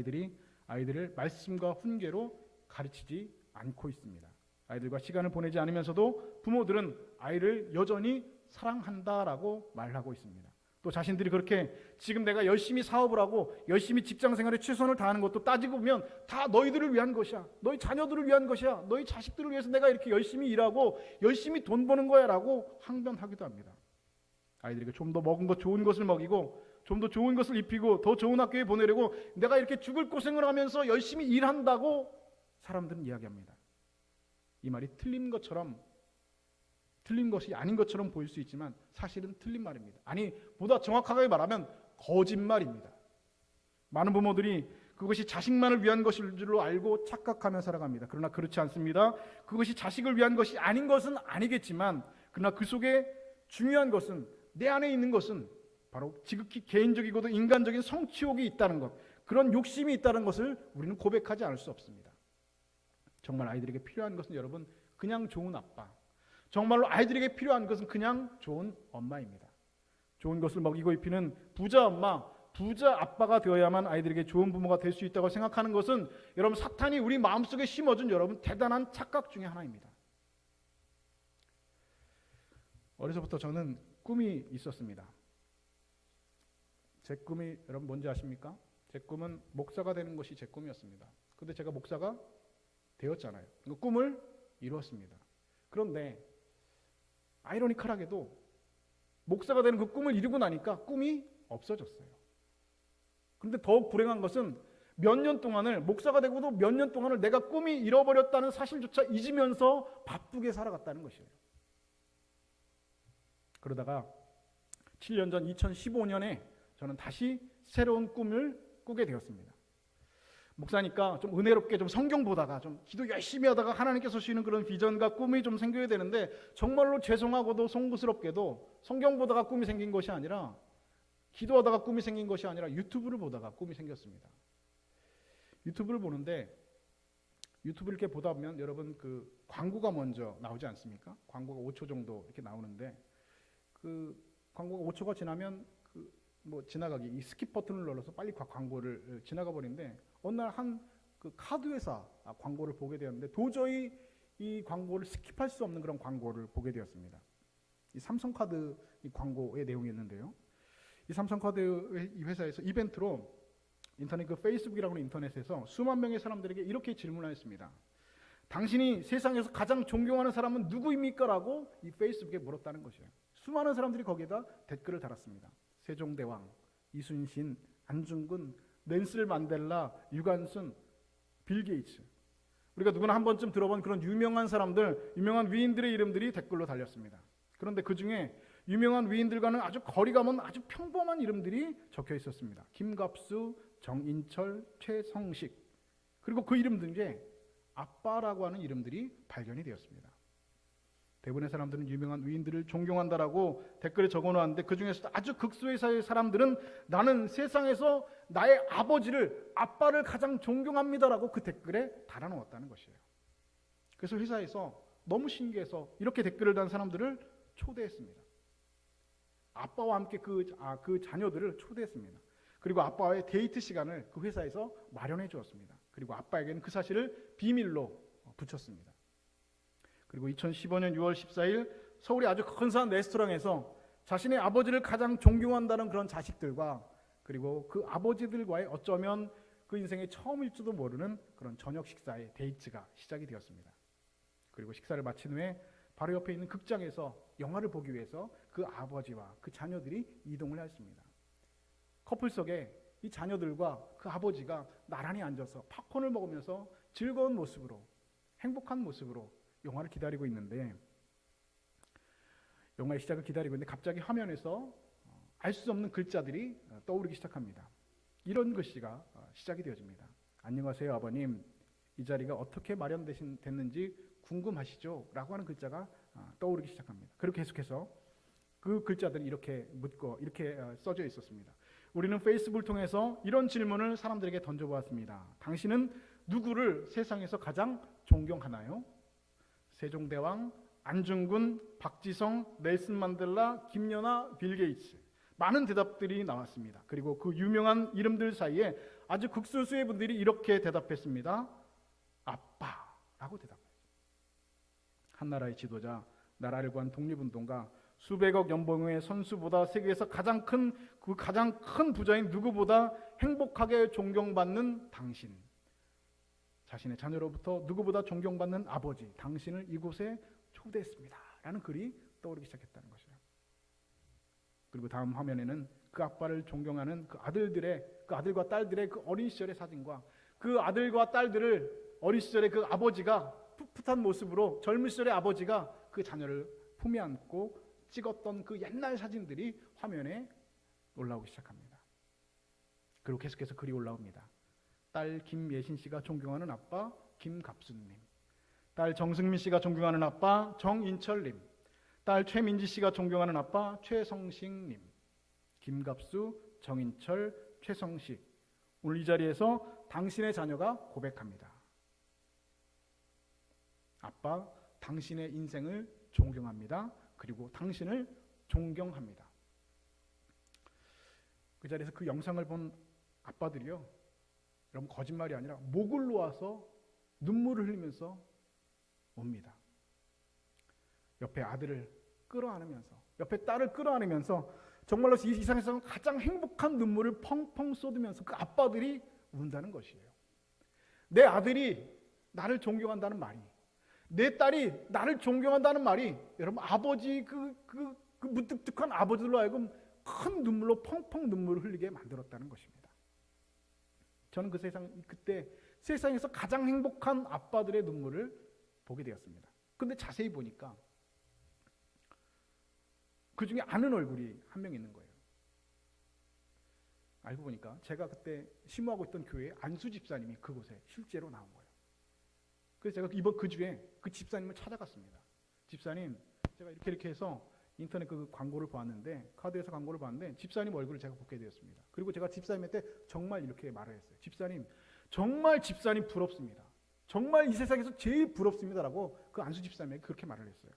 아이들을 말씀과 훈계로 가르치지 않고 있습니다. 아이들과 시간을 보내지 않으면서도 부모들은 아이를 여전히 사랑한다라고 말하고 있습니다. 또 자신들이 그렇게 지금 내가 열심히 사업을 하고 열심히 직장생활에 최선을 다하는 것도 따지고 보면 다 너희들을 위한 것이야. 너희 자녀들을 위한 것이야. 너희 자식들을 위해서 내가 이렇게 열심히 일하고 열심히 돈 버는 거야 라고 항변하기도 합니다. 아이들에게 좀 더 먹은 것 좋은 것을 먹이고 좀 더 좋은 것을 입히고 더 좋은 학교에 보내려고 내가 이렇게 죽을 고생을 하면서 열심히 일한다고 사람들은 이야기합니다. 이 말이 틀린 것이 아닌 것처럼 보일 수 있지만 사실은 틀린 말입니다. 아니, 보다 정확하게 말하면 거짓말입니다. 많은 부모들이 그것이 자식만을 위한 것일 줄로 알고 착각하며 살아갑니다. 그러나 그렇지 않습니다. 그것이 자식을 위한 것이 아닌 것은 아니겠지만 그러나 그 속에 중요한 것은, 내 안에 있는 것은 바로 지극히 개인적이고도 인간적인 성취욕이 있다는 것, 그런 욕심이 있다는 것을 우리는 고백하지 않을 수 없습니다. 정말 아이들에게 필요한 것은 여러분 그냥 좋은 아빠, 정말로 아이들에게 필요한 것은 그냥 좋은 엄마입니다. 좋은 것을 먹이고 입히는 부자 엄마, 부자 아빠가 되어야만 아이들에게 좋은 부모가 될 수 있다고 생각하는 것은 여러분 사탄이 우리 마음속에 심어준 여러분 대단한 착각 중에 하나입니다. 어려서부터 저는 꿈이 있었습니다. 제 꿈이 여러분 뭔지 아십니까? 제 꿈은 목사가 되는 것이 제 꿈이었습니다. 근데 제가 목사가 되었잖아요. 그 꿈을 이루었습니다. 그런데 아이러니컬하게도 목사가 되는 그 꿈을 이루고 나니까 꿈이 없어졌어요. 그런데 더욱 불행한 것은 몇 년 동안을, 목사가 되고도 몇 년 동안을 내가 꿈이 잃어버렸다는 사실조차 잊으면서 바쁘게 살아갔다는 것이에요. 그러다가 7년 전 2015년에 저는 다시 새로운 꿈을 꾸게 되었습니다. 목사니까 좀 은혜롭게 좀 성경 보다가 좀 기도 열심히 하다가 하나님께서 주시는 그런 비전과 꿈이 좀 생겨야 되는데, 정말로 죄송하고도 송구스럽게도 성경 보다가 꿈이 생긴 것이 아니라, 기도하다가 꿈이 생긴 것이 아니라 유튜브를 보다가 꿈이 생겼습니다. 유튜브를 보는데, 유튜브 이렇게 보다 보면 여러분 그 광고가 먼저 나오지 않습니까? 광고가 5초 정도 이렇게 나오는데, 그 광고가 5초가 지나면 뭐 지나가기, 이 스킵 버튼을 눌러서 빨리 광고를 지나가 버리는데, 어느 날 한 그 카드 회사 광고를 보게 되었는데, 도저히 이 광고를 스킵할 수 없는 그런 광고를 보게 되었습니다. 이 삼성카드 이 광고의 내용이었는데요. 이 삼성카드 이 회사에서 이벤트로 인터넷 그 페이스북이라고 하는 인터넷에서 수만 명의 사람들에게 이렇게 질문하였습니다. 당신이 세상에서 가장 존경하는 사람은 누구입니까? 라고 이 페이스북에 물었다는 것이에요. 수많은 사람들이 거기에다 댓글을 달았습니다. 세종대왕, 이순신, 안중근, 넬슨 만델라, 유관순, 빌 게이츠. 우리가 누구나 한 번쯤 들어본 그런 유명한 사람들, 유명한 위인들의 이름들이 댓글로 달렸습니다. 그런데 그 중에 유명한 위인들과는 아주 거리가 먼 아주 평범한 이름들이 적혀 있었습니다. 김갑수, 정인철, 최성식. 그리고 그 이름들 중에 아빠라고 하는 이름들이 발견이 되었습니다. 대부분의 사람들은 유명한 위인들을 존경한다라고 댓글에 적어놓았는데, 그 중에서도 아주 극소의 사람들은 나는 세상에서 나의 아버지를, 아빠를 가장 존경합니다라고 그 댓글에 달아놓았다는 것이에요. 그래서 회사에서 너무 신기해서 이렇게 댓글을 단 사람들을 초대했습니다. 아빠와 함께 그 자녀들을 초대했습니다. 그리고 아빠와의 데이트 시간을 그 회사에서 마련해 주었습니다. 그리고 아빠에게는 그 사실을 비밀로 붙였습니다. 그리고 2015년 6월 14일 서울의 아주 근사한 레스토랑에서 자신의 아버지를 가장 존경한다는 그런 자식들과, 그리고 그 아버지들과의 어쩌면 그 인생의 처음일지도 모르는 그런 저녁 식사의 데이트가 시작이 되었습니다. 그리고 식사를 마친 후에 바로 옆에 있는 극장에서 영화를 보기 위해서 그 아버지와 그 자녀들이 이동을 했습니다. 커플석에 이 자녀들과 그 아버지가 나란히 앉아서 팝콘을 먹으면서 즐거운 모습으로, 행복한 모습으로 영화를 기다리고 있는데, 영화의 시작을 기다리고 있는데 갑자기 화면에서 알 수 없는 글자들이 떠오르기 시작합니다. 이런 글씨가 시작이 되어집니다. 안녕하세요 아버님, 이 자리가 어떻게 마련됐는지 궁금하시죠? 라고 하는 글자가 떠오르기 시작합니다. 그리고 계속해서 그 글자들이 이렇게 써져 있었습니다. 우리는 페이스북을 통해서 이런 질문을 사람들에게 던져보았습니다. 당신은 누구를 세상에서 가장 존경하나요? 세종대왕, 안중근, 박지성, 넬슨 만델라, 김연아, 빌 게이츠. 많은 대답들이 나왔습니다. 그리고 그 유명한 이름들 사이에 아주 극소수의 분들이 이렇게 대답했습니다. 아빠라고 대답했습니다. 한 나라의 지도자, 나라를 구한 독립운동가, 수백억 연봉의 선수보다 세계에서 가장 큰 부자인 누구보다 행복하게 존경받는 당신, 자신의 자녀로부터 누구보다 존경받는 아버지, 당신을 이곳에 초대했습니다 라는 글이 떠오르기 시작했다는 것이에요. 그리고 다음 화면에는 그 아빠를 존경하는 그 아들과 딸들의 그 어린 시절의 사진과, 그 아들과 딸들을 어린 시절의 그 아버지가 풋풋한 모습으로, 젊은 시절의 아버지가 그 자녀를 품에 안고 찍었던 그 옛날 사진들이 화면에 올라오기 시작합니다. 그리고 계속해서 글이 올라옵니다. 딸 김예신 씨가 존경하는 아빠 김갑수님, 딸 정승민 씨가 존경하는 아빠 정인철님, 딸 최민지 씨가 존경하는 아빠 최성식님, 김갑수, 정인철, 최성식. 오늘 이 자리에서 당신의 자녀가 고백합니다. 아빠, 당신의 인생을 존경합니다. 그리고 당신을 존경합니다. 그 자리에서 그 영상을 본 아빠들이요, 여러분 거짓말이 아니라 목을 놓아서 눈물을 흘리면서 옵니다. 옆에 아들을 끌어안으면서, 옆에 딸을 끌어안으면서 정말로 이 세상에서 가장 행복한 눈물을 펑펑 쏟으면서 그 아빠들이 운다는 것이에요. 내 아들이 나를 존경한다는 말이, 내 딸이 나를 존경한다는 말이, 여러분 아버지 그 무뚝뚝한 아버지들로 하여금 큰 눈물로 펑펑 눈물을 흘리게 만들었다는 것입니다. 저는 그때 세상에서 가장 행복한 아빠들의 눈물을 보게 되었습니다. 근데 자세히 보니까 그 중에 아는 얼굴이 한 명 있는 거예요. 알고 보니까 제가 그때 심호하고 있던 교회 안수 집사님이 그곳에 실제로 나온 거예요. 그래서 제가 이번 그 주에 그 집사님을 찾아갔습니다. 집사님, 제가 이렇게 해서 인터넷 그 광고를 보았는데, 카드에서 광고를 봤는데 집사님 얼굴을 제가 보게 되었습니다. 그리고 제가 집사님한테 정말 이렇게 말을 했어요. 집사님, 정말 집사님 부럽습니다. 정말 이 세상에서 제일 부럽습니다라고 그 안수 집사님에게 그렇게 말을 했어요.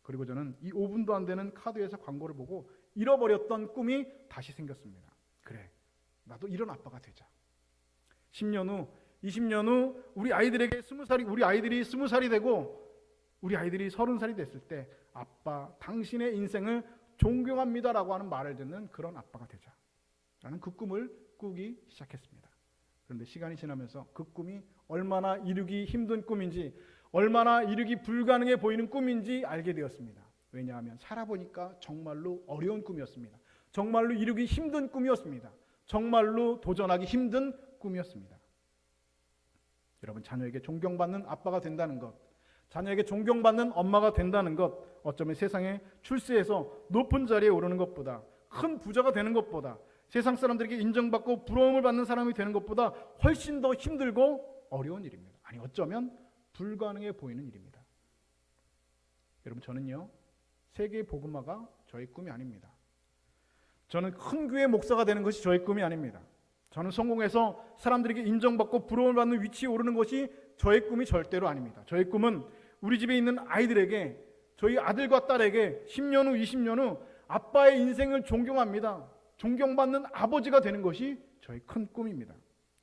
그리고 저는 이 5분도 안 되는 카드에서 광고를 보고 잃어버렸던 꿈이 다시 생겼습니다. 그래, 나도 이런 아빠가 되자. 10년 후, 20년 후 우리 아이들에게 20살이, 우리 아이들이 20살이 되고 우리 아이들이 30살이 됐을 때 아빠, 당신의 인생을 존경합니다라고 하는 말을 듣는 그런 아빠가 되자. 라는 그 꿈을 꾸기 시작했습니다. 그런데 시간이 지나면서 그 꿈이 얼마나 이루기 힘든 꿈인지, 얼마나 이루기 불가능해 보이는 꿈인지 알게 되었습니다. 왜냐하면 살아보니까 정말로 어려운 꿈이었습니다. 정말로 이루기 힘든 꿈이었습니다. 정말로 도전하기 힘든 꿈이었습니다. 여러분, 자녀에게 존경받는 아빠가 된다는 것, 자녀에게 존경받는 엄마가 된다는 것, 어쩌면 세상에 출세해서 높은 자리에 오르는 것보다, 큰 부자가 되는 것보다, 세상 사람들에게 인정받고 부러움을 받는 사람이 되는 것보다 훨씬 더 힘들고 어려운 일입니다. 아니, 어쩌면 불가능해 보이는 일입니다. 여러분, 저는요, 세계 복음화가 저의 꿈이 아닙니다. 저는 큰 교회 목사가 되는 것이 저의 꿈이 아닙니다. 저는 성공해서 사람들에게 인정받고 부러움을 받는 위치에 오르는 것이 저의 꿈이 절대로 아닙니다. 저의 꿈은 우리 집에 있는 아이들에게, 저희 아들과 딸에게 10년 후, 20년 후 아빠의 인생을 존경합니다. 존경받는 아버지가 되는 것이 저의 큰 꿈입니다.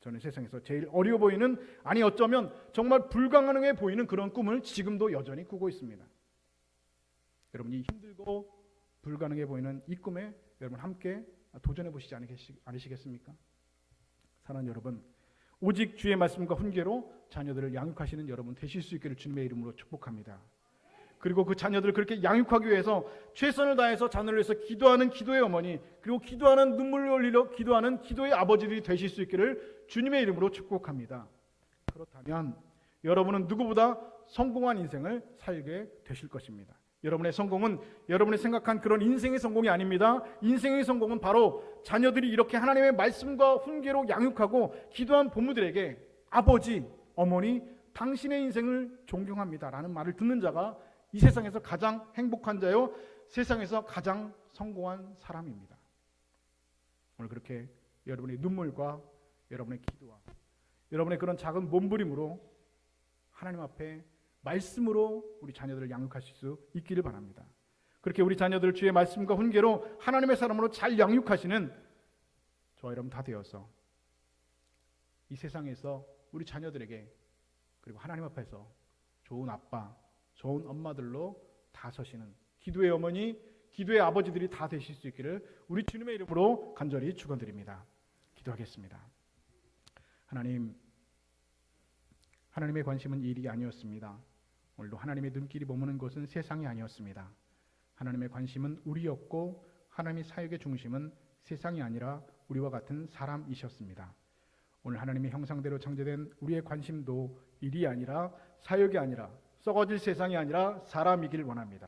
저는 세상에서 제일 어려워 보이는, 아니 어쩌면 정말 불가능해 보이는 그런 꿈을 지금도 여전히 꾸고 있습니다. 여러분이 힘들고 불가능해 보이는 이 꿈에 여러분 함께 도전해 보시지 않으시겠습니까? 사랑하는 여러분, 오직 주의 말씀과 훈계로 자녀들을 양육하시는 여러분 되실 수 있기를 주님의 이름으로 축복합니다. 그리고 그 자녀들을 그렇게 양육하기 위해서 최선을 다해서 자녀를 위해서 기도하는 기도의 어머니, 그리고 기도하는 눈물을 흘리려 기도하는 기도의 아버지들이 되실 수 있기를 주님의 이름으로 축복합니다. 그렇다면 여러분은 누구보다 성공한 인생을 살게 되실 것입니다. 여러분의 성공은 여러분이 생각한 그런 인생의 성공이 아닙니다. 인생의 성공은 바로 자녀들이 이렇게 하나님의 말씀과 훈계로 양육하고 기도한 부모들에게 아버지, 어머니, 당신의 인생을 존경합니다라는 말을 듣는 자가 이 세상에서 가장 행복한 자요, 세상에서 가장 성공한 사람입니다. 오늘 그렇게 여러분의 눈물과 여러분의 기도와 여러분의 그런 작은 몸부림으로 하나님 앞에 말씀으로 우리 자녀들을 양육하실 수 있기를 바랍니다. 그렇게 우리 자녀들을 주의 말씀과 훈계로 하나님의 사람으로 잘 양육하시는 저와 여러분 다 되어서 이 세상에서 우리 자녀들에게, 그리고 하나님 앞에서 좋은 아빠, 좋은 엄마들로 다 서시는 기도의 어머니, 기도의 아버지들이 다 되실 수 있기를 우리 주님의 이름으로 간절히 축원드립니다. 기도하겠습니다. 하나님, 하나님의 관심은 일이 아니었습니다. 오늘도 하나님의 눈길이 머무는 곳은 세상이 아니었습니다. 하나님의 관심은 우리였고 하나님의 사역의 중심은 세상이 아니라 우리와 같은 사람이셨습니다. 오늘 하나님의 형상대로 창조된 우리의 관심도 일이 아니라 사역이 아니라 썩어질 세상이 아니라 사람이길 원합니다.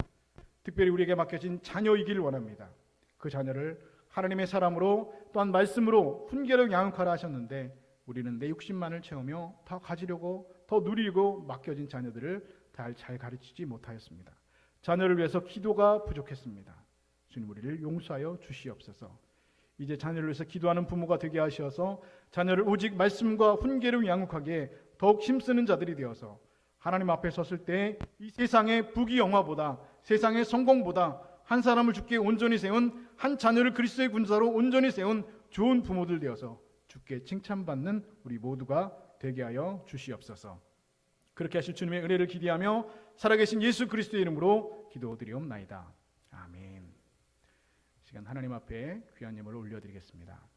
특별히 우리에게 맡겨진 자녀이길 원합니다. 그 자녀를 하나님의 사람으로 또한 말씀으로 훈계로 양육하라 하셨는데 우리는 내 욕심만을 채우며 더 가지려고 더 누리고 맡겨진 자녀들을 잘 가르치지 못하였습니다. 자녀를 위해서 기도가 부족했습니다. 주님, 우리를 용서하여 주시옵소서. 이제 자녀를 위해서 기도하는 부모가 되게 하셔서 자녀를 오직 말씀과 훈계로 양육하기에 더욱 힘쓰는 자들이 되어서 하나님 앞에 섰을 때 이 세상의 부귀영화보다, 세상의 성공보다 한 사람을 주께 온전히 세운, 한 자녀를 그리스도의 군사로 온전히 세운 좋은 부모들 되어서 주께 칭찬받는 우리 모두가 되게 하여 주시옵소서. 그렇게 하실 주님의 은혜를 기대하며 살아계신 예수 그리스도의 이름으로 기도드리옵나이다. 아멘. 시간 하나님 앞에 귀한 예물을 올려드리겠습니다.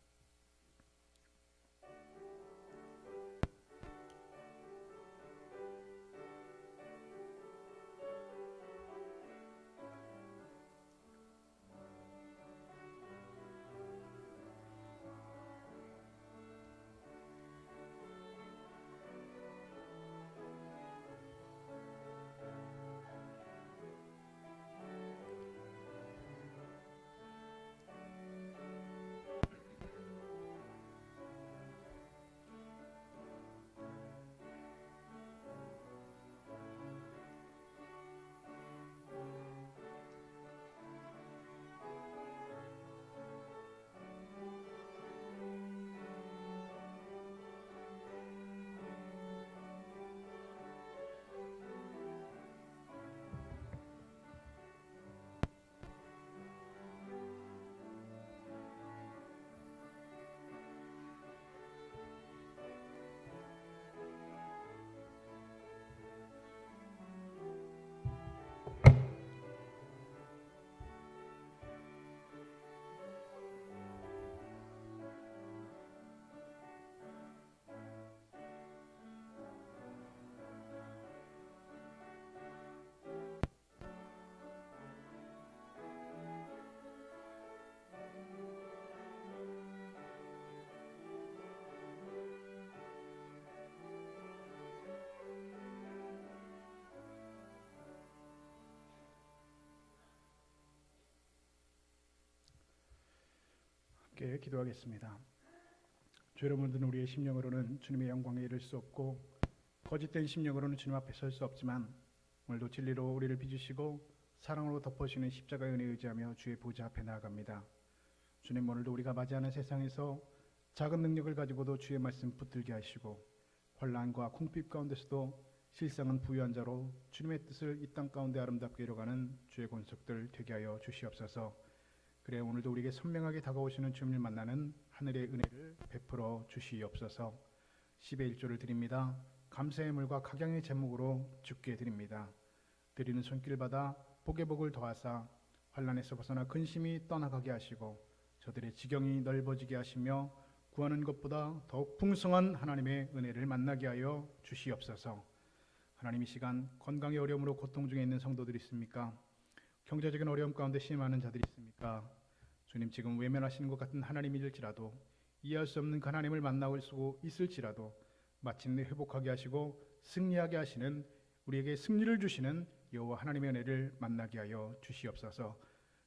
함께 기도하겠습니다. 주 여러분들은 우리의 심령으로는 주님의 영광에 이를 수 없고 거짓된 심령으로는 주님 앞에 설 수 없지만 오늘도 진리로 우리를 빚으시고 사랑으로 덮어주시는 십자가의 은혜에 의지하며 주의 보좌 앞에 나아갑니다. 주님, 오늘도 우리가 맞이하는 세상에서 작은 능력을 가지고도 주의 말씀 붙들게 하시고 혼란과 궁핍 가운데서도 실상은 부유한 자로 주님의 뜻을 이 땅 가운데 아름답게 이뤄가는 주의 권속들 되게 하여 주시옵소서. 그래 오늘도 우리에게 선명하게 다가오시는 주님을 만나는 하늘의 은혜를 베풀어 주시옵소서. 10의 1조를 드립니다. 감사의 물과 각양의 제목으로 주께 드립니다. 드리는 손길 받아 복의 복을 더하사 환난에서 벗어나 근심이 떠나가게 하시고 저들의 지경이 넓어지게 하시며 구하는 것보다 더욱 풍성한 하나님의 은혜를 만나게 하여 주시옵소서. 하나님, 이 시간 건강의 어려움으로 고통 중에 있는 성도들이 있습니까? 경제적인 어려움 가운데 심하는 자들이 있습니까? 주님, 지금 외면하시는 것 같은 하나님일지라도 이해할 수 없는 그 하나님을 만나고 있을지라도 마침내 회복하게 하시고 승리하게 하시는 우리에게 승리를 주시는 여호와 하나님의 은혜를 만나게 하여 주시옵소서.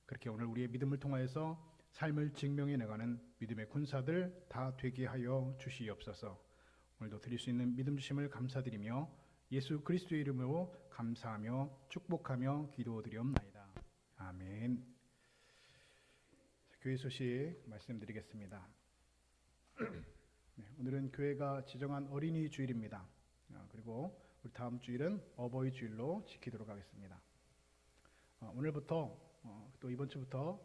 그렇게 오늘 우리의 믿음을 통하여서 삶을 증명해 나가는 믿음의 군사들 다 되게 하여 주시옵소서. 오늘도 드릴 수 있는 믿음 주심을 감사드리며 예수 그리스도의 이름으로 감사하며 축복하며 기도드리옵나이다. 아멘. 교회 소식 말씀드리겠습니다. 네, 오늘은 교회가 지정한 어린이 주일입니다. 그리고 우리 다음 주일은 어버이 주일로 지키도록 하겠습니다. 오늘부터 또 이번 주부터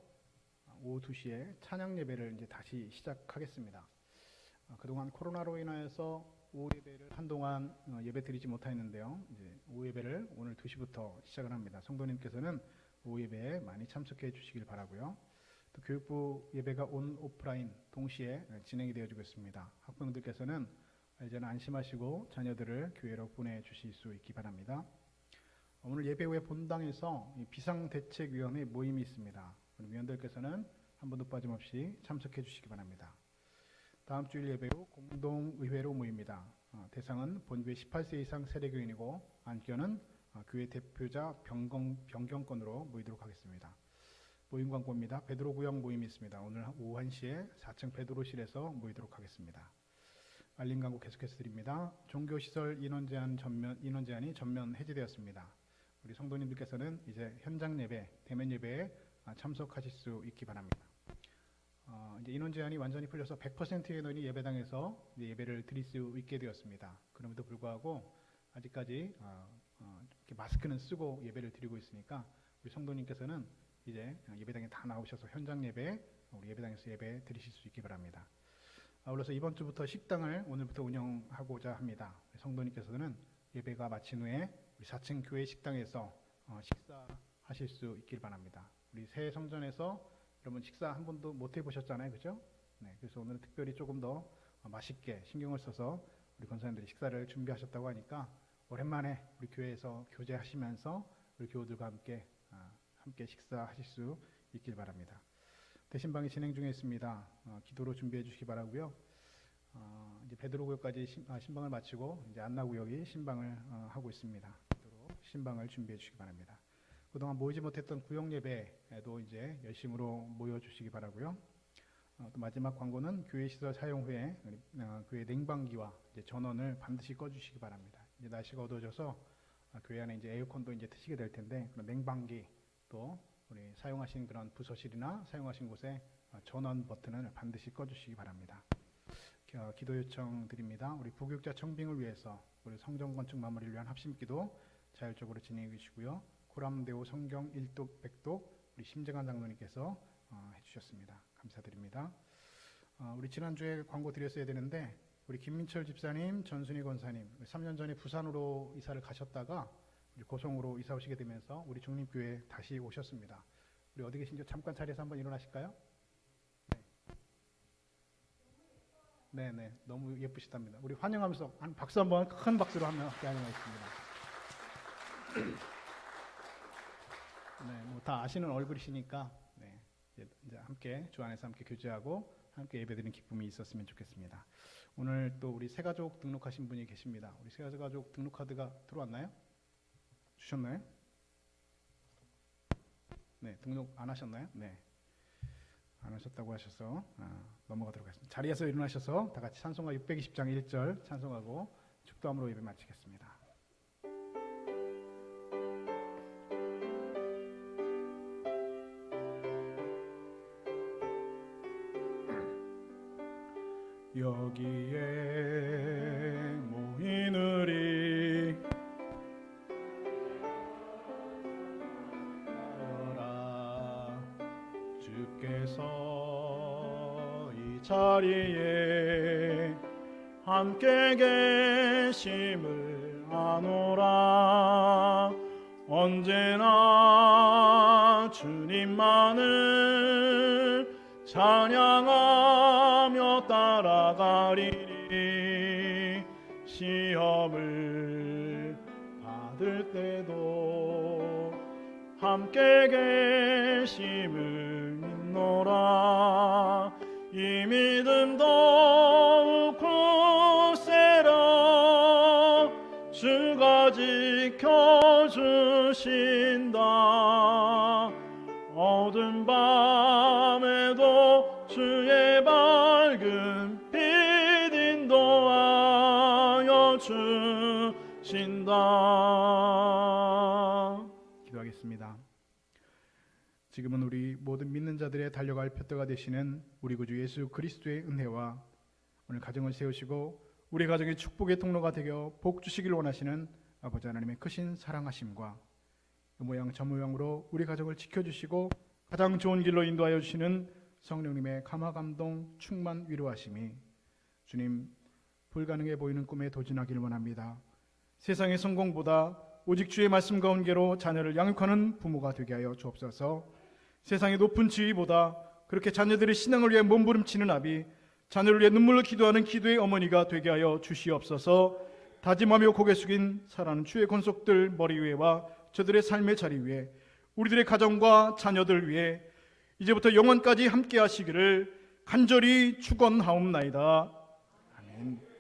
오후 2시에 찬양 예배를 이제 다시 시작하겠습니다. 그동안 코로나로 인하여서 오후 예배를 한동안 예배 드리지 못했는데요. 이제 오후 예배를 오늘 2시부터 시작을 합니다. 성도님께서는 오후 예배에 많이 참석해 주시길 바라고요. 또 교육부 예배가 온 오프라인 동시에 진행이 되어지고 있습니다. 학부모들께서는 이제는 안심하시고 자녀들을 교회로 보내주실 수 있기 바랍니다. 오늘 예배 후에 본당에서 비상대책위원회 모임이 있습니다. 위원들께서는 한 번도 빠짐없이 참석해 주시기 바랍니다. 다음 주일 예배 후 공동의회로 모입니다. 대상은 본교회 18세 이상 세례교인이고 안교는 교회 대표자 변경건으로 모이도록 하겠습니다. 모임 광고입니다. 베드로 구역 모임이 있습니다. 오늘 오후 1시에 4층 베드로실에서 모이도록 하겠습니다. 알림 광고 계속해서 드립니다. 종교시설 인원 제한이 전면 해제되었습니다. 우리 성도님들께서는 이제 현장 예배, 대면 예배에 참석하실 수 있기 바랍니다. 이제 인원 제한이 완전히 풀려서 100%의 인원이 예배당에서 예배를 드릴 수 있게 되었습니다. 그럼에도 불구하고 아직까지 이렇게 마스크는 쓰고 예배를 드리고 있으니까 우리 성도님께서는 이제 예배당에 다 나오셔서 현장 예배, 우리 예배당에서 예배 드리실 수 있기 바랍니다. 아울러서 이번 주부터 식당을 오늘부터 운영하고자 합니다. 성도님께서는 예배가 마친 후에 우리 4층 교회 식당에서 식사하실 수 있길 바랍니다. 우리 새해 성전에서 여러분 식사 한 번도 못 해보셨잖아요, 그죠? 네, 그래서 오늘 특별히 조금 더 맛있게 신경을 써서 우리 권사님들이 식사를 준비하셨다고 하니까 오랜만에 우리 교회에서 교제하시면서 우리 교우들과 함께 식사하실 수 있길 바랍니다. 대신방이 진행 중에 있습니다. 기도로 준비해 주시기 바라고요. 이제 베드로구역까지 신방을 마치고 이제 안나구역이 신방을 하고 있습니다. 기도로 신방을 준비해 주시기 바랍니다. 그동안 모이지 못했던 구역 예배에도 이제 열심으로 모여 주시기 바라고요. 또 마지막 광고는 교회 시설 사용 후에 교회 냉방기와 이제 전원을 반드시 꺼주시기 바랍니다. 이제 날씨가 어두워져서 교회 안에 이제 에어컨도 이제 트시게 될 텐데 그런 냉방기 또 우리 사용하신 그런 부서실이나 사용하신 곳에 전원 버튼을 반드시 꺼주시기 바랍니다. 기도 요청 드립니다. 우리 부교육자 청빙을 위해서 우리 성전 건축 마무리를 위한 합심기도 자율적으로 진행해 주시고요. 고람대오 성경 1독 100독 우리 심정한 장로님께서 해주셨습니다. 감사드립니다. 우리 지난주에 광고 드렸어야 되는데 우리 김민철 집사님, 전순희 권사님 3년 전에 부산으로 이사를 가셨다가 우리 고성으로 이사 오시게 되면서 우리 중립교회에 다시 오셨습니다. 우리 어디 계신지 잠깐 자리에서 한번 일어나실까요? 네, 너무 예쁘시답니다. 우리 환영하면서 한 박수 한번 큰 박수로 하면 함께 환영하겠습니다. 네, 뭐 다 아시는 얼굴이시니까 네, 이제 함께 주 안에서 함께 교제하고 함께 예배드리는 기쁨이 있었으면 좋겠습니다. 오늘 또 우리 새가족 등록하신 분이 계십니다. 우리 새가족 등록 카드가 들어왔나요? 주셨나요? 네, 등록 안 하셨나요? 네. 안 하셨다고 하셔서 넘어가도록 하겠습니다. 자리에서 일어나셔서 다 같이 찬송가 620장 1절 찬송하고 축도함으로 예배 마치겠습니다. 여기에 모이느리 하여라. 주께서 이 자리에 함께 계심을 아노라. 언제나 주님만을 찬양하며 따라가리니 시험을 받을 때도 함께 계심을 믿노라. 이 믿음 더욱 굳세라. 주가 지켜주신다. 어두운 밤에도 주의 밝은 빛 인도하여 주신다. 기도하겠습니다. 지금은 우리 모든 믿는 자들의 달려갈 표대가 되시는 우리 구주 예수 그리스도의 은혜와 오늘 가정을 세우시고 우리 가정의 축복의 통로가 되어 복 주시길 원하시는 아버지 하나님의 크신 사랑하심과 이 모양 저 모양으로 우리 가정을 지켜주시고 가장 좋은 길로 인도하여 주시는 성령님의 감화감동 충만 위로하심이 주님 불가능해 보이는 꿈에 도전하길 원합니다. 세상의 성공보다 오직 주의 말씀 가운데로 자녀를 양육하는 부모가 되게 하여 주옵소서. 세상의 높은 지위보다 그렇게 자녀들의 신앙을 위해 몸부림치는 아비, 자녀를 위해 눈물로 기도하는 기도의 어머니가 되게 하여 주시옵소서. 다짐하며 고개 숙인 사랑하는 주의 권속들 머리 위에와 저들의 삶의 자리 위에 우리들의 가정과 자녀들 위해 이제부터 영원까지 함께 하시기를 간절히 축원하옵나이다. 아멘.